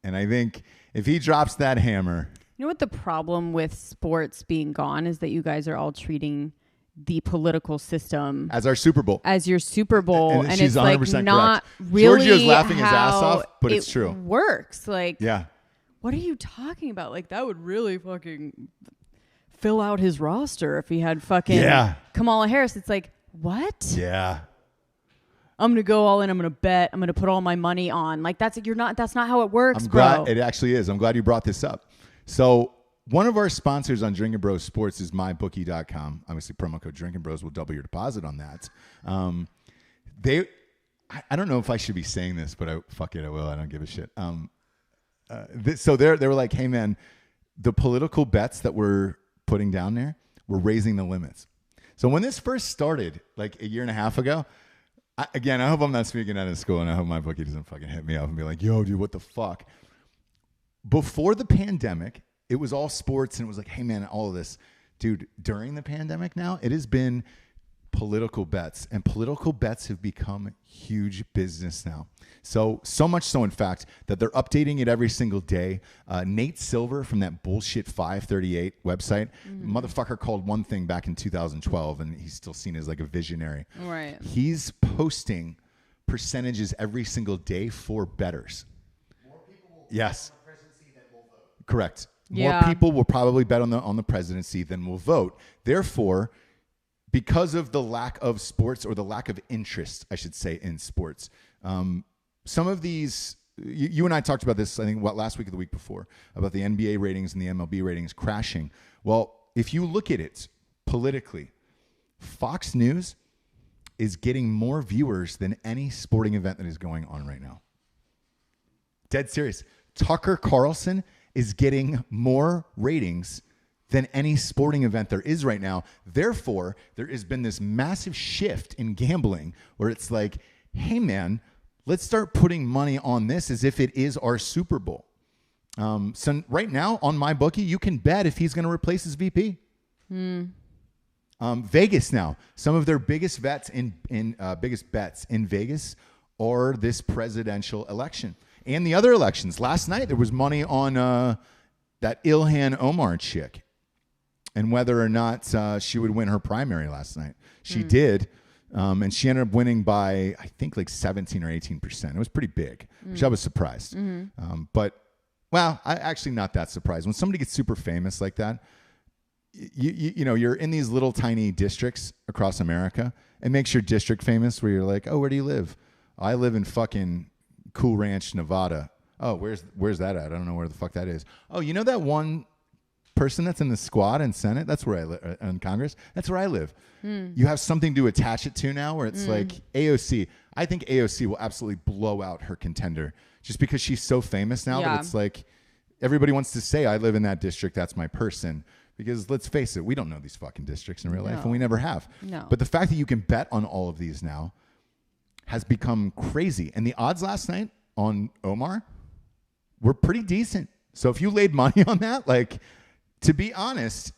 And I think if he drops that hammer. You know what the problem with sports being gone is that you guys are all treating the political system As our Super Bowl. as your Super Bowl. And And she's it's like 100% not correct. really Giorgio's laughing his ass how off, but it's it true. Works. Like, Yeah. what are you talking about? Like, that would really fucking fill out his roster if he had fucking Kamala Harris. It's like, what? Yeah. I'm gonna go all in. I'm gonna bet. I'm gonna put all my money on. Like, that's not how it works, I'm bro. glad it actually is. I'm glad you brought this up. So one of our sponsors on Drinkin Bros Sports is mybookie.com. Obviously, promo code Drinkin Bros will double your deposit on that. I don't know if I should be saying this, but fuck it, I will. I don't give a shit. So they were like, hey man, the political bets that we're putting down there, we're raising the limits. So when this first started, like a year and a half ago, I hope I'm not speaking out of school, and I hope my bookie doesn't fucking hit me up and be like, yo, dude, what the fuck? Before the pandemic, it was all sports, and it was like, hey, man, all of this. Dude, during the pandemic now, it has been political bets, and political bets have become huge business now. So much so, in fact, that they're updating it every single day. Nate Silver from that bullshit 538 website, motherfucker called one thing back in 2012, and he's still seen as like a visionary. Right. He's posting percentages every single day for bettors. More people will Yes. vote on the presidency than will vote. Correct. Yeah. More people will probably bet on the presidency than will vote. Therefore, because of the lack of sports, or the lack of interest, I should say, in sports, some of these, you and I talked about this, I think, last week or the week before, about the NBA ratings and the MLB ratings crashing. Well, if you look at it politically, Fox News is getting more viewers than any sporting event that is going on right now. Dead serious. Tucker Carlson is getting more ratings than any sporting event there is right now. Therefore, there has been this massive shift in gambling where it's like, hey, man, let's start putting money on this as if it is our Super Bowl. So right now on my bookie, you can bet if he's going to replace his VP. Vegas now, some of their biggest bets in Vegas are this presidential election and the other elections. Last night there was money on that Ilhan Omar chick and whether or not she would win her primary last night. She did. And she ended up winning by, I think, like 17 or 18%. It was pretty big, which I was surprised. But, well, I actually not that surprised. When somebody gets super famous like that, you know, you're in these little tiny districts across America. It makes your district famous where you're like, oh, where do you live? I live in fucking Cool Ranch, Nevada. Oh, where's that at? I don't know where the fuck that is. Oh, you know that one person that's in the squad and Senate? That's where I live. In Congress? That's where I live. You have something to attach it to now where it's like AOC. I think AOC will absolutely blow out her contender just because she's so famous now that it's like everybody wants to say I live in that district. That's my person. Because let's face it, we don't know these fucking districts in real life, and we never have. No. But the fact that you can bet on all of these now has become crazy. And the odds last night on Omar were pretty decent. So if you laid money on that, like, to be honest,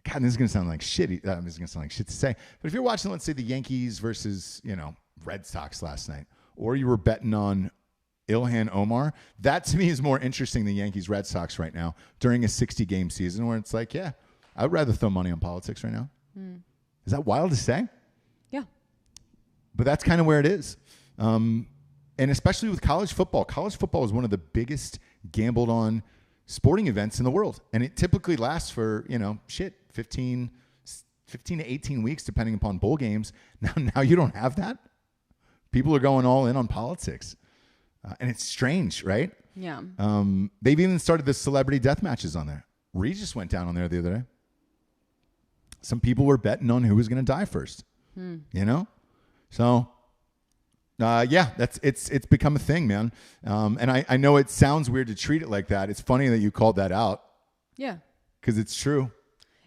God, this is going to sound like shit. This is going to sound like shit to say. But if you're watching, let's say, the Yankees versus, Red Sox last night, or you were betting on Ilhan Omar, that to me is more interesting than Yankees Red Sox right now during a 60-game season where it's like, yeah, I would rather throw money on politics right now. Is that wild to say? Yeah. But that's kind of where it is. And especially with college football. College football is one of the biggest gambled on sporting events in the world. And it typically lasts for, 15 to 18 weeks, depending upon bowl games. Now you don't have that. People are going all in on politics. And it's strange, right? Yeah. They've even started the celebrity death matches on there. Regis went down on there the other day. Some people were betting on who was going to die first. So, it's become a thing, man. And I know it sounds weird to treat it like that. It's funny that you called that out. Yeah. Because it's true.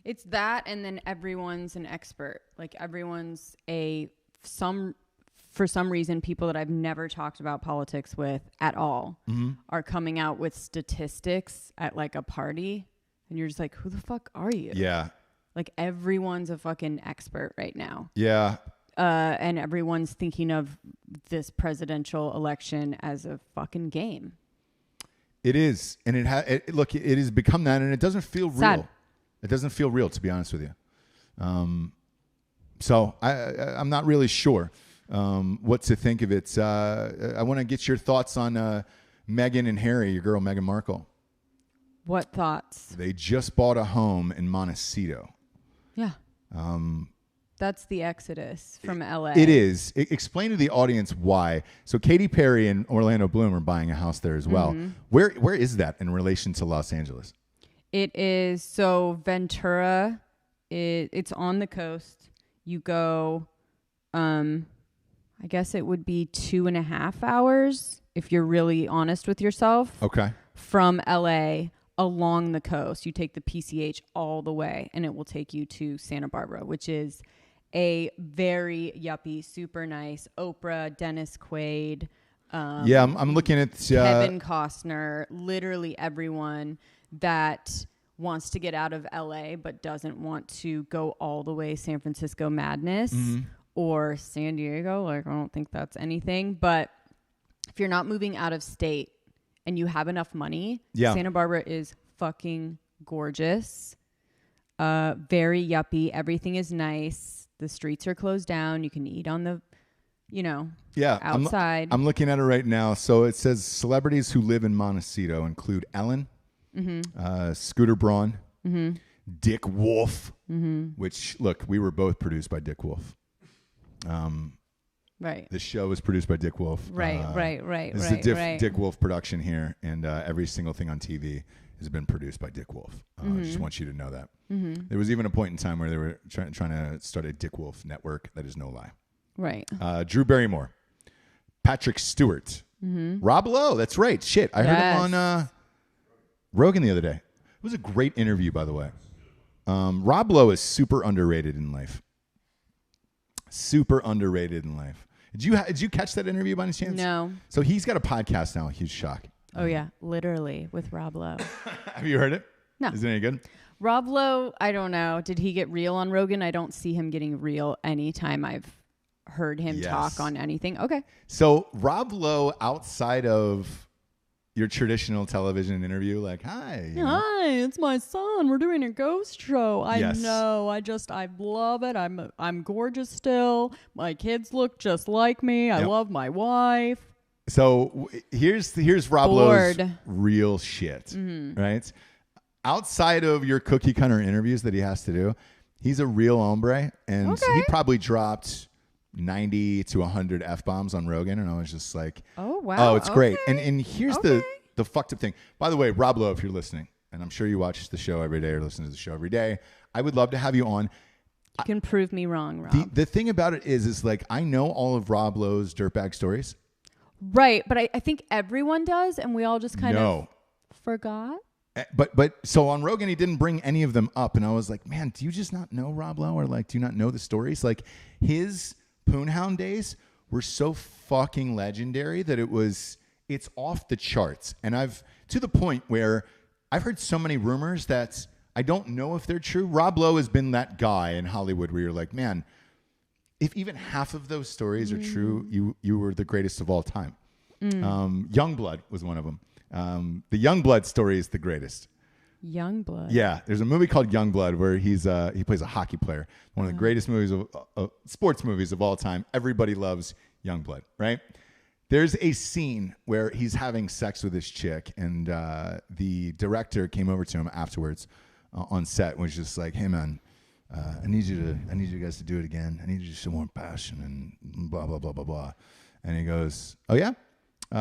It's that, and then everyone's an expert. Like everyone's for some reason, people that I've never talked about politics with at all are coming out with statistics at like a party. And you're just like, who the fuck are you? Yeah. Like everyone's a fucking expert right now. Yeah. And everyone's thinking of this presidential election as a fucking game. It is. And it has become that, and it doesn't feel Sad. real. It doesn't feel real, to be honest with you. So I'm not really sure what to think of it. I want to get your thoughts on Meghan and Harry, your girl Meghan Markle. What thoughts? They just bought a home in Montecito. Yeah. That's the exodus from LA. It is. Explain to the audience why. So Katy Perry and Orlando Bloom are buying a house there as well. Where is that in relation to Los Angeles? It is, so Ventura, it's on the coast. You go, I guess it would be 2.5 hours if you're really honest with yourself. Okay. From LA along the coast. You take the PCH all the way, and it will take you to Santa Barbara, which is a very yuppie, super nice. Oprah, Dennis Quaid. Yeah, I'm looking at Kevin Costner, literally everyone that wants to get out of LA but doesn't want to go all the way San Francisco madness or San Diego. Like, I don't think that's anything. But if you're not moving out of state and you have enough money, Santa Barbara is fucking gorgeous. Very yuppie. Everything is nice. The streets are closed down. You can eat on the outside. I'm looking at it right now. So it says celebrities who live in Montecito include Ellen, Scooter Braun, Dick Wolf, which, look, we were both produced by Dick Wolf. Right. This show was produced by Dick Wolf. Right. This is a Dick Wolf production here, and every single thing on TV has been produced by Dick Wolf. I just want you to know that. There was even a point in time where they were trying to start a Dick Wolf network. That is no lie. Right. Drew Barrymore, Patrick Stewart, Rob Lowe. That's right. Shit, I heard him on Rogan the other day. It was a great interview, by the way. Rob Lowe is super underrated in life. Super underrated in life. Did you catch that interview by any chance? No. So he's got a podcast now. Huge shock. Oh yeah, literally with Rob Lowe. Have you heard it? No. Is it any good? Rob Lowe, I don't know. Did he get real on Rogan? I don't see him getting real anytime I've heard him talk on anything. Okay. So Rob Lowe, outside of your traditional television interview, like, hi. Hi, it's my son. We're doing a ghost show. I Yes. know. I love it. I'm gorgeous still. My kids look just like me. I love my wife. So here's Rob Lowe's real shit, right? Outside of your cookie cutter interviews that he has to do, he's a real hombre, and he probably dropped 90 to 100 F-bombs on Rogan, and I was just like, oh, wow. Oh, it's great. And here's the fucked up thing. By the way, Rob Lowe, if you're listening, and I'm sure you watch the show every day or listen to the show every day, I would love to have you on. You can prove me wrong, Rob. The thing about it is like, I know all of Rob Lowe's dirtbag stories. Right, but I think everyone does, and we all just kind of forgot. But so on Rogan, he didn't bring any of them up, and I was like, man, do you just not know Rob Lowe, or like, do you not know the stories? Like, his Poonhound days were so fucking legendary that it's off the charts, and I've to the point where I've heard so many rumors that I don't know if they're true. Rob Lowe has been that guy in Hollywood where you're like, man, if even half of those stories are true, you were the greatest of all time. Youngblood was one of them. The Youngblood story is the greatest. Youngblood. Yeah, there's a movie called Youngblood where he plays a hockey player. One of the greatest movies of sports movies of all time. Everybody loves Youngblood, right? There's a scene where he's having sex with this chick, and the director came over to him afterwards on set and was just like, "Hey man, I need you guys to do it again. I need you to show more passion and blah blah blah blah blah." And he goes, "Oh yeah,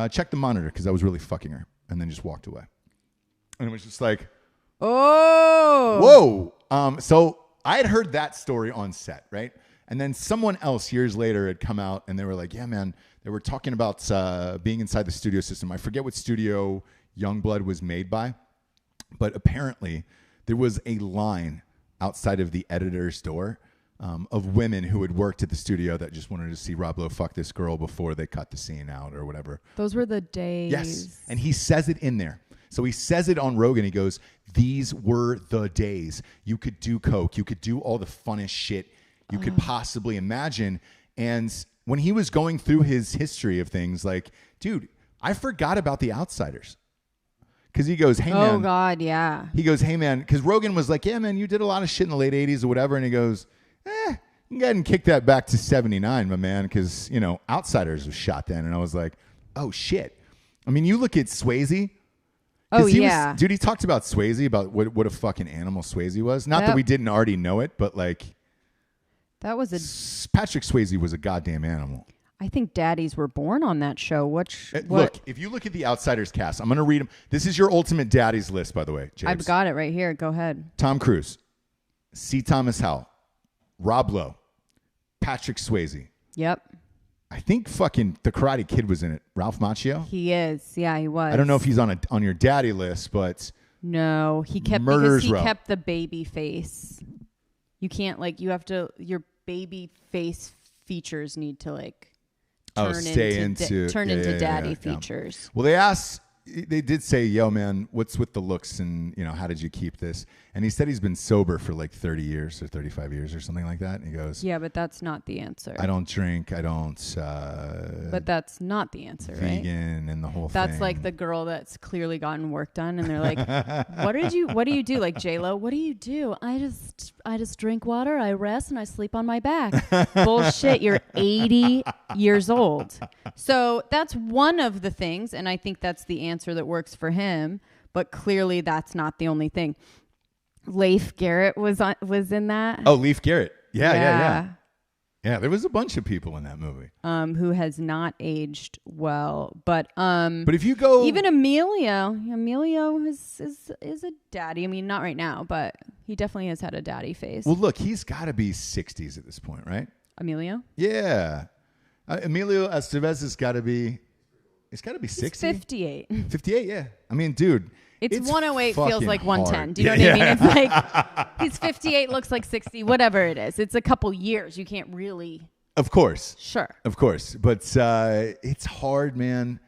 check the monitor because I was really fucking her," and then just walked away. And it was just like, oh, whoa. So I had heard that story on set, right? And then someone else years later had come out and they were like, yeah, man, they were talking about being inside the studio system. I forget what studio Youngblood was made by, but apparently there was a line outside of the editor's door of women who had worked at the studio that just wanted to see Rob Lowe fuck this girl before they cut the scene out or whatever. Those were the days. Yes. And he says it in there. So he says it on Rogan. He goes, these were the days. You could do coke. You could do all the funnest shit you could possibly imagine. And when he was going through his history of things, like, dude, I forgot about The Outsiders. Because he goes, hey, man. Oh, God, yeah. He goes, hey, man. Because Rogan was like, yeah, man, you did a lot of shit in the late 80s or whatever. And he goes, you can go ahead and kick that back to 79, my man. Because, Outsiders was shot then. And I was like, oh, shit. I mean, you look at Swayze. Oh, yeah. Dude, he talked about Swayze, about what a fucking animal Swayze was. Not that we didn't already know it, but like... That was Patrick Swayze was a goddamn animal. I think daddies were born on that show. Look, if you look at the Outsiders cast, I'm going to read them. This is your ultimate daddies list, by the way, James. I've got it right here. Go ahead. Tom Cruise, C. Thomas Howell, Rob Lowe, Patrick Swayze. Yep. I think fucking the Karate Kid was in it. Ralph Macchio? He is. Yeah, he was. I don't know if he's on your daddy list, but No, he kept Murderers because he Row. kept the baby face. You can't you have to your baby face features need to stay turn yeah, into yeah, daddy yeah. features. Well, they did say, yo, man, what's with the looks and, how did you keep this? And he said he's been sober for 30 years or 35 years or something like that. And he goes, Yeah, but that's not the answer. I don't drink. I don't. But that's not the answer, right? Vegan and the whole thing. That's like the girl that's clearly gotten work done, and they're like, what do you do? Like J-Lo, what do you do? I just drink water, I rest, and I sleep on my back. Bullshit, you're 80 years old. So that's one of the things, and I think that's the answer that works for him, but clearly that's not the only thing. Leif Garrett was in that. Oh, Leif Garrett. Yeah. Yeah, there was a bunch of people in that movie. Who has not aged well, but if you go, even Emilio is a daddy. I mean, not right now, but he definitely has had a daddy face. well, look, he's got to be 60s at this point, right? Emilio, Yeah, Emilio Estevez has got to be. He's got to be 60. 58. 58. Yeah, I mean, dude, It's 108 feels fucking like 110. hard. Do you know what I mean? It's like he's 58, looks like 60, whatever it is. It's a couple years. You can't really. Of course. Sure. Of course. But it's hard, man.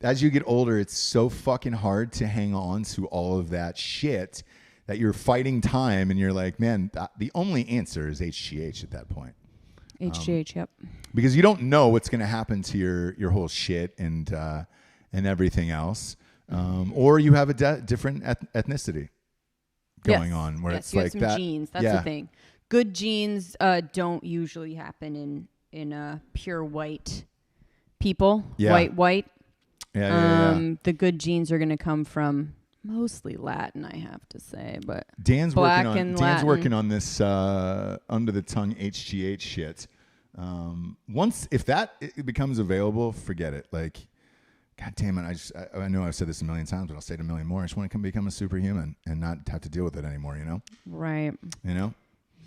As you get older, it's so fucking hard to hang on to all of that shit that you're fighting time. And you're like, man, the only answer is HGH at that point. HGH, yep. Because you don't know what's going to happen to your whole shit and everything else. Or you have a different ethnicity going on where it's you like have some that. genes. That's the thing. Good genes don't usually happen in pure white people. Yeah. White. Yeah. The good genes are going to come from mostly Latin, I have to say, but Dan's Black working on and Dan's Latin. working on this under the tongue HGH shit. If it becomes available, forget it. Like, God damn it! I know I've said this a million times, but I'll say it a million more. I just want to become a superhuman and not have to deal with it anymore. Right.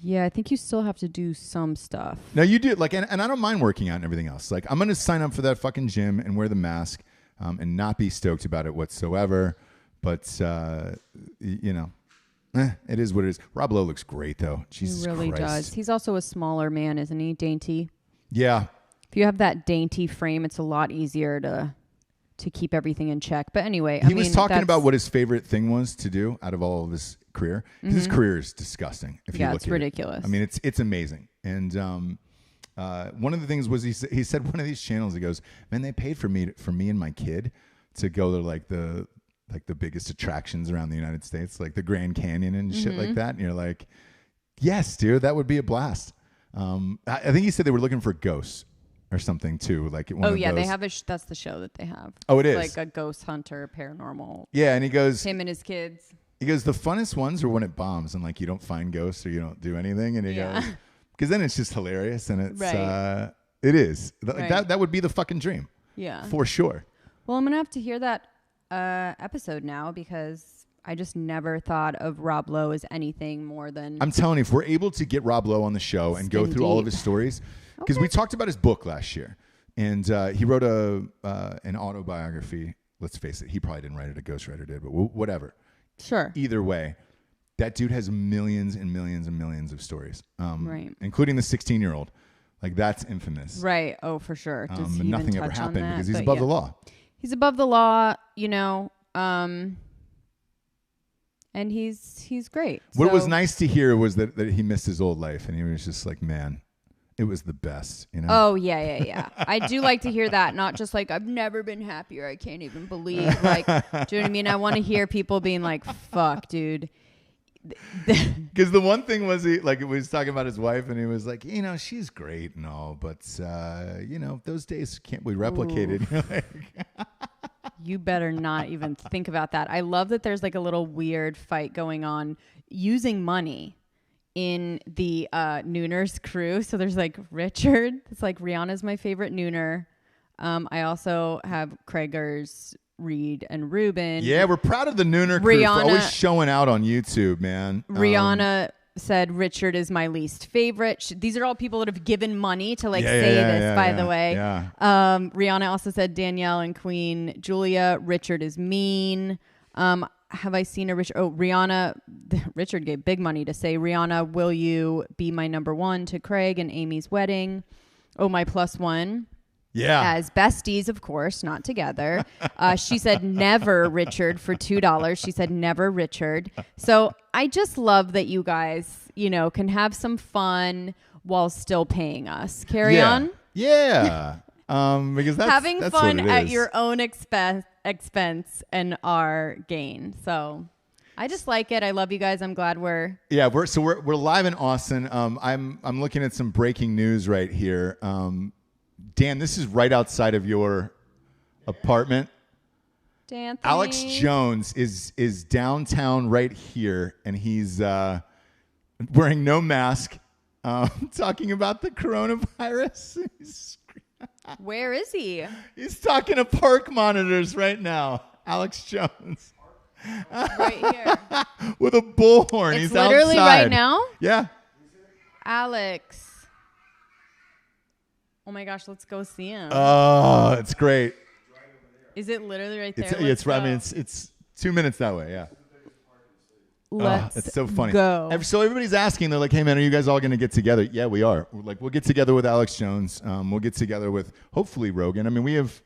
Yeah, I think you still have to do some stuff. No, you do. And I don't mind working out and everything else. Like, I'm gonna sign up for that fucking gym and wear the mask, and not be stoked about it whatsoever. But it is what it is. Rob Lowe looks great though. Jesus Christ. He really does. He's also a smaller man, isn't he? Dainty. Yeah. If you have that dainty frame, it's a lot easier to keep everything in check. But anyway, he was talking about what his favorite thing was to do out of all of his career. Mm-hmm. His career is disgusting. If you look it's at ridiculous. It. I mean, it's amazing. And one of the things was he said one of these channels. He goes, man, they paid for me and my kid to go to the biggest attractions around the United States, like the Grand Canyon and shit like that. And you're like, yes, dude, that would be a blast. I think he said they were looking for ghosts or something too. Like one of those. They have that's the show that they have. Oh, it is like a ghost hunter, paranormal. Yeah, and he goes, him and his kids. He goes, the funnest ones are when it bombs and like you don't find ghosts or you don't do anything, and he goes, because then it's just hilarious and it's it is that would be the fucking dream. Yeah, for sure. Well, I'm gonna have to hear that episode now because I just never thought of Rob Lowe as anything more than. I'm telling you, if we're able to get Rob Lowe on the show and go through all of his stories, because we talked about his book last year, and he wrote an autobiography. Let's face it, he probably didn't write it; a ghostwriter did, but whatever. Sure. Either way, that dude has millions and millions and millions of stories, right? Including the 16-year-old. Like that's infamous, right? Oh, for sure. Does he nothing even ever touch happened on that? because he's above the law. He's above the law, and he's great. What was nice to hear was that he missed his old life, and he was just like, man, it was the best, Oh, yeah. I do like to hear that, not just like, I've never been happier. I can't even believe. Like, do you know what I mean? I want to hear people being like, fuck, dude. Because the one thing was he was talking about his wife, and he was like, she's great and all, but those days can't be replicated. You better not even think about that. I love that there's like a little weird fight going on using money in the Nooners crew. So there's like Richard. It's like Rihanna's my favorite Nooner. I also have Craigers, Reed, and Ruben. Yeah, we're proud of the Nooner crew for always showing out on YouTube, man. Rihanna said Richard is my least favorite. These are all people that have given money to say this, by the way. Yeah. Rihanna also said Danielle and Queen Julia, Richard is mean. have I seen a Rihanna, Richard gave big money to say, Rihanna, will you be my number one to Craig and Amy's wedding? Oh, my plus one. Yeah. As besties, of course, not together. She said never Richard for $2. She said never Richard. So I just love that you guys, can have some fun while still paying us. Carry on. Yeah. Because that's having that's fun what it at is. your own expense and our gain. So I just like it. I love you guys. I'm glad we're live in Austin. I'm looking at some breaking news right here. Dan, this is right outside of your apartment. D'Anthony. Alex Jones is downtown right here, and he's wearing no mask, talking about the coronavirus. Where is he? He's talking to park monitors right now. Alex Jones. Right here. With a bullhorn. It's He's literally outside. right now? Yeah. Alex. Oh my gosh, let's go see him. Oh, it's great. Is it literally right there? It's right. I mean, it's 2 minutes that way. Yeah. Let's it's so funny. go. So everybody's asking. They're like, "Hey man, are you guys all going to get together?" Yeah, we are. We'll get together with Alex Jones. We'll get together with hopefully Rogan. I mean, we have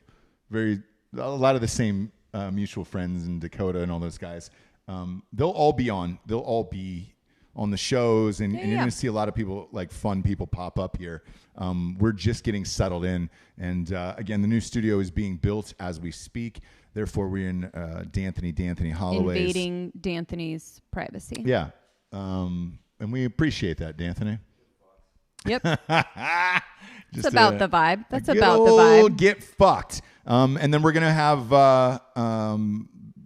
a lot of the same mutual friends in Dakota and all those guys. They'll all be on. They'll all be on the shows, and you're going to see a lot of people, like fun people, pop up here. We're just getting settled in, and again, the new studio is being built as we speak. Therefore, we're in D'Anthony Holloway's. Invading D'Anthony's privacy. Yeah, and we appreciate that, D'Anthony. Yep. Just It's about the vibe. That's a good about the old vibe. Get fucked. And then we're gonna have a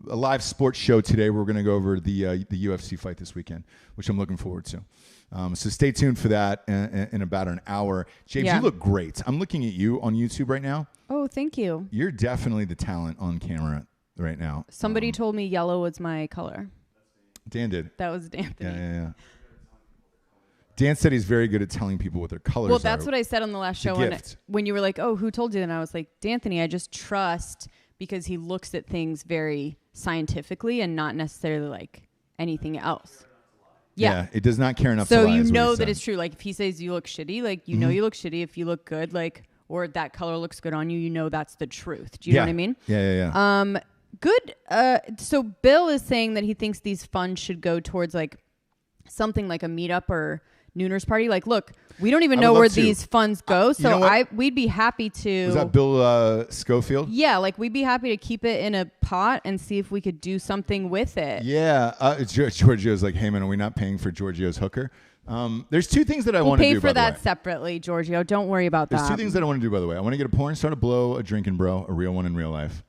live sports show today. We're gonna go over the UFC fight this weekend, which I'm looking forward to. So stay tuned for that in about an hour. James, you look great. I'm looking at you on YouTube right now. Oh, thank you. You're definitely the talent on camera right now. Somebody told me yellow was my color. Dan did. That was D'Anthony. Yeah. Dan said he's very good at telling people what their colors are. Well, that's what I said on the last show gift. when you were like, "Oh, who told you?" And I was like, "D'Anthony, I just trust because he looks at things very scientifically and not necessarily like anything else." Yeah. It does not care enough to So lie, you is what know he that said. it's true. Like if he says you look shitty, like you know you look shitty. If you look good, like or that color looks good on you, you know that's the truth. Do you know what I mean? Yeah. Good. So Bill is saying that he thinks these funds should go towards like something like a meetup or Nooner's party. Like, look, we don't even know where these funds go. So you know what? we'd be happy to. Was that Bill Schofield? Yeah, like we'd be happy to keep it in a pot and see if we could do something with it. Yeah. Giorgio's like, hey man, are we not paying for Giorgio's hooker? There's two things that I We'll want to do. pay for that separately, Giorgio. Don't worry about There's that. two things that I want to do, by the way. I want to get a porn star to blow a Drinkin Bro, a real one in real life.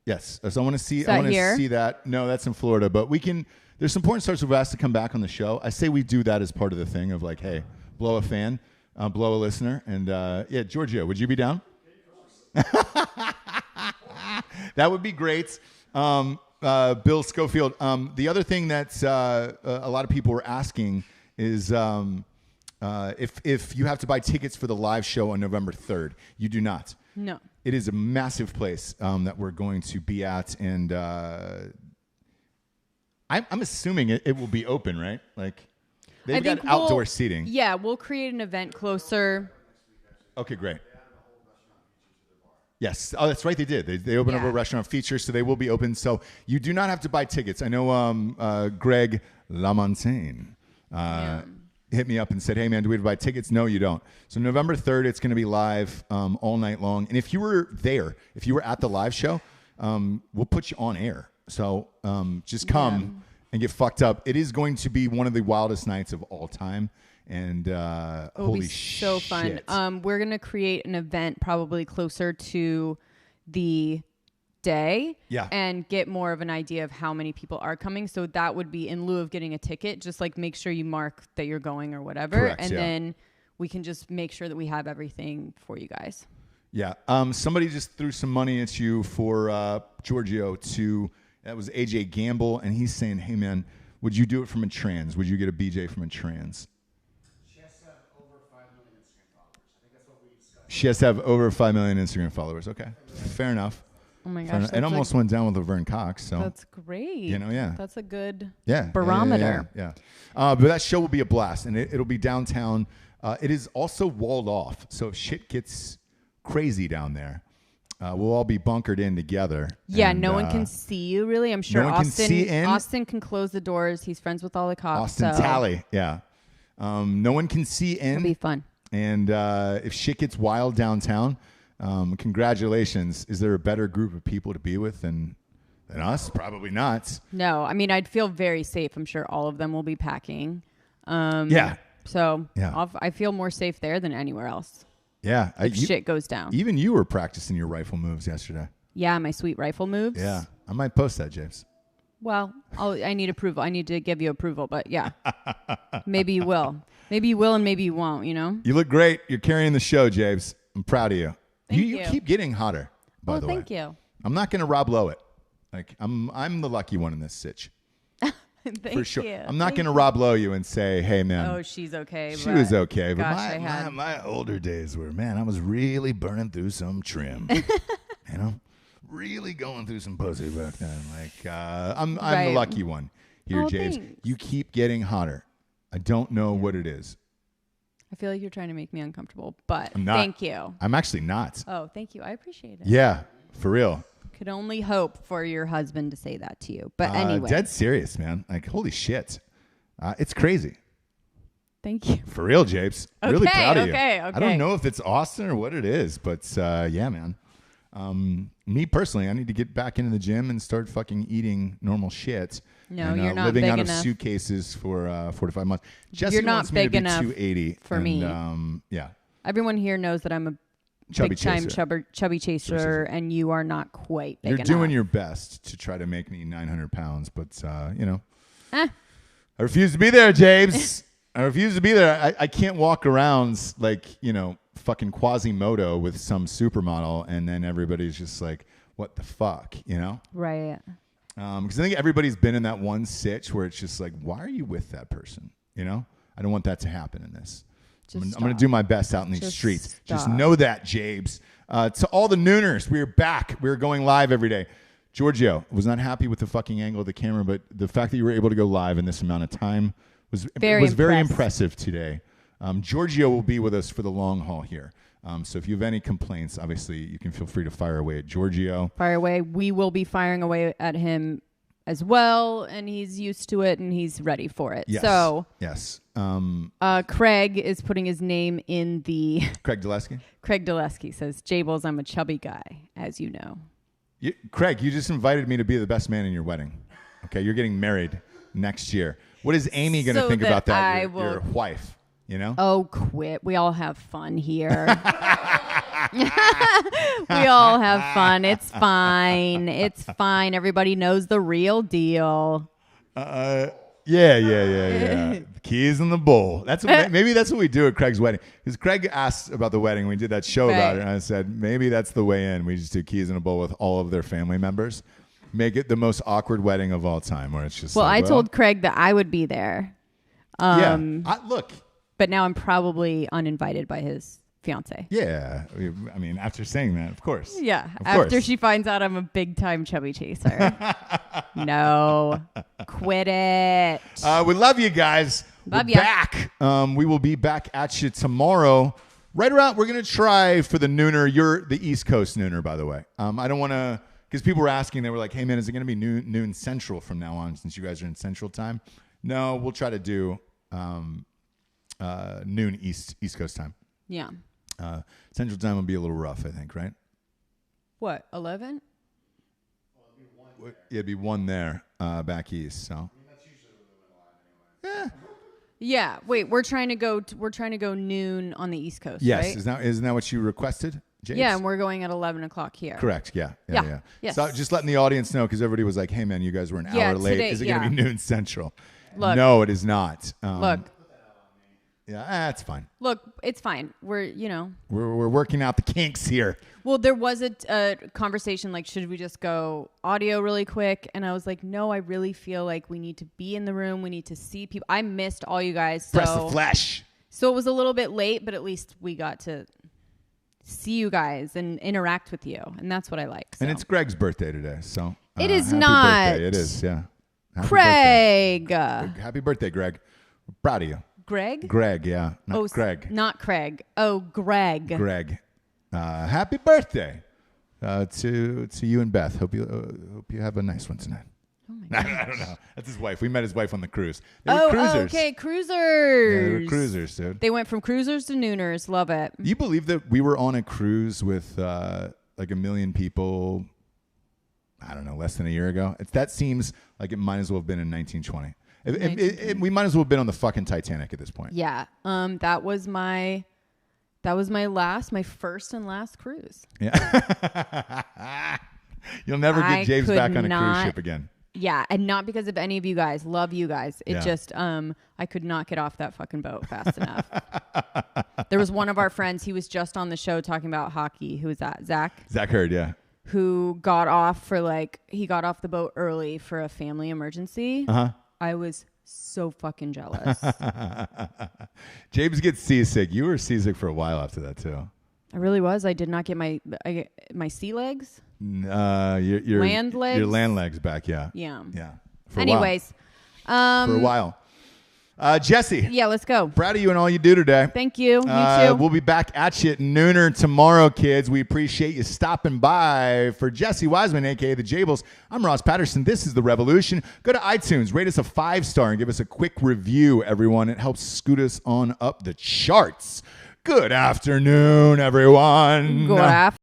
Yes. So I want to see. Is that here? See that. No, that's in Florida. But we can. There's some porn stars who've asked to come back on the show. I say we do that as part of the thing of like, hey, blow a fan, blow a listener, and yeah, Giorgio, would you be down? That would be great. Bill Schofield. The other thing that a lot of people were asking is if you have to buy tickets for the live show on November 3rd. You do not. No. It is a massive place that we're going to be at, and I'm assuming it will be open, right? Like they've got outdoor seating. Yeah, we'll create an event closer. Okay, great. Yes. Oh, that's right. They did. They opened up a restaurant feature, so they will be open. So you do not have to buy tickets. I know Greg LaMontagne hit me up and said, hey, man, do we have to buy tickets? No, you don't. So November 3rd, it's going to be live all night long. And if you were there, if you were at the live show, we'll put you on air. So just come and get fucked up. It is going to be one of the wildest nights of all time. And holy shit. So fun. We're going to create an event probably closer to the day and get more of an idea of how many people are coming. So that would be in lieu of getting a ticket, just like make sure you mark that you're going or whatever. Correct, and then we can just make sure that we have everything for you guys. Yeah. Somebody just threw some money at you for Giorgio that was AJ Gamble. And he's saying, hey, man, would you do it from a trans? Would you get a BJ from a trans? She has to have over 5 million Instagram followers. Okay. Fair enough. Oh my gosh. It almost went down with Laverne Cox. So that's great. Yeah. That's a good barometer. barometer. But that show will be a blast, and it'll be downtown. It is also walled off, so if shit gets crazy down there, we'll all be bunkered in together. Yeah, and, no one can see you, really. I'm sure no one can see in. Austin can close the doors. He's friends with all the cops. Austin Talley, yeah. No one can see in. It'll be fun. And if shit gets wild downtown, congratulations. Is there a better group of people to be with than us? Probably not. No, I mean, I'd feel very safe. I'm sure all of them will be packing. So I feel more safe there than anywhere else. Yeah. If shit goes down. Even you were practicing your rifle moves yesterday. Yeah, my sweet rifle moves. Yeah. I might post that, James. Well, I need approval. I need to give you approval, but yeah. Maybe you will. Maybe you will and maybe you won't, you know? You look great. You're carrying the show, James. I'm proud of you. Thank You keep getting hotter, by the way. Thank you. I'm not going to Rob Lowe it. Like I'm the lucky one in this sitch. Thank for sure. you. I'm not going to Rob Lowe you and say, hey, man. Oh, she's okay. She was okay. But gosh, my older days were, man, I was really burning through some trim. You know? Really going through some pussy back then. Like, I'm the lucky one here, James. Thanks. You keep getting hotter. I don't know what it is. I feel like you're trying to make me uncomfortable, but I'm not. thank you. I'm actually not. Oh, thank you. I appreciate it. Yeah, for real. Could only hope for your husband to say that to you. But anyway. Dead serious, man. Like, holy shit. It's crazy. Thank you. For real, Japes. Okay, Really proud of you. okay. I don't know if it's Austin or what it is, but yeah, man. Me personally, I need to get back into the gym and start fucking eating normal shit. No, and, you're not living big out enough. of suitcases for 4 to 5 months. Jessie You're not wants me to big be enough 280 for me. Yeah. Everyone here knows that I'm a Chubby big-time chaser. chubby chaser, and you are not quite big You're enough. doing your best to try to make me 900 pounds, but, you know. Eh. I refuse to be there, James. I refuse to be there. I can't walk around like, you know, fucking Quasimodo with some supermodel, and then everybody's just like, what the fuck, you know? Right. Because I think everybody's been in that one sitch where it's just like, why are you with that person? You know? I don't want that to happen in this. I'm going to do my best out in these streets. Just know that, Jabes. To all the nooners, we're back. We're going live every day. Giorgio was not happy with the fucking angle of the camera, but the fact that you were able to go live in this amount of time was very impressive today. Giorgio will be with us for the long haul here. So if you have any complaints, obviously you can feel free to fire away at Giorgio. Fire away. We will be firing away at him as well, and he's used to it and he's ready for it. Yes. So yes. Craig is putting his name in the Craig Dulesky? Craig Dulesky says, Jables, I'm a chubby guy, as you know. Craig, you just invited me to be the best man in your wedding. Okay, you're getting married next year. What is Amy going to think about that? Your wife, you know? Oh, quit. We all have fun here. We all have fun. It's fine. It's fine. Everybody knows the real deal. Yeah. The keys in the bowl. Maybe that's what we do at Craig's wedding. Because Craig asked about the wedding. We did that show about it, and I said maybe that's the way in. We just do keys in a bowl with all of their family members. Make it the most awkward wedding of all time, where it's just. Well, I told Craig that I would be there. Look. But now I'm probably uninvited by his fiance. Yeah, I mean, after saying that, of course. Yeah, after she finds out I'm a big time chubby chaser. No, quit it. We love you guys. Love We're ya. back. We will be back at you tomorrow. Right around, we're gonna try for the nooner. You're the East Coast nooner, by the way. I don't want to, because people were asking. They were like, "Hey man, is it gonna be noon Central from now on since you guys are in Central time?" No, we'll try to do noon East Coast time. Yeah. Central time will be a little rough, I think, right? What, 11? It'd be one there back east. So. Yeah. Yeah. Wait, we're trying to go noon on the East Coast. Yes. Right? Isn't that what you requested, James? Yeah, and we're going at 11 o'clock here. Correct. Yeah. Yes. So just letting the audience know, because everybody was like, "Hey man, you guys were an hour late. Today, Is it going to be noon Central?" Look, no, it is not. Look. Yeah, that's fine. Look, it's fine. We're working out the kinks here. Well, there was a conversation like, should we just go audio really quick? And I was like, no, I really feel like we need to be in the room. We need to see people. I missed all you guys. Press the flesh. So it was a little bit late, but at least we got to see you guys and interact with you, and that's what I like. So. And it's Greg's birthday today, so It is happy not. Birthday. It is, yeah. Happy Craig. birthday. Happy birthday, Greg. We're proud of you. Greg? Greg, yeah. Not Greg. Not Craig. Oh, Greg. Greg. Happy birthday to you and Beth. Hope you have a nice one tonight. Oh my God. I don't know. That's his wife. We met his wife on the cruise. They were cruisers. Okay, cruisers. Yeah, they were cruisers, dude. They went from cruisers to nooners. Love it. Do you believe that we were on a cruise with like 1 million people, I don't know, less than a year ago? That seems like it might as well have been in 1920. We might as well have been on the fucking Titanic at this point. Yeah. That was my first and last cruise. Yeah. You'll never get James back on a cruise ship again. Yeah, and not because of any of you guys. Love you guys. It just I could not get off that fucking boat fast enough. There was one of our friends, he was just on the show talking about hockey. Who was that? Zach? Zach Hurd, yeah. Who got off he got off the boat early for a family emergency. Uh-huh. I was so fucking jealous. James gets seasick. You were seasick for a while after that too. I really was. I did not get my sea legs. Your land legs. Your land legs back. Yeah. Yeah. Yeah. Anyways, for a while. Jessie. Yeah, let's go. Proud of you and all you do today. Thank you. You too. We'll be back at you at nooner tomorrow, kids. We appreciate you stopping by. For Jessie Wiseman, a.k.a. The Jables, I'm Ross Patterson. This is The Revolution. Go to iTunes, rate us a 5-star, and give us a quick review, everyone. It helps scoot us on up the charts. Good afternoon, everyone. Good afternoon.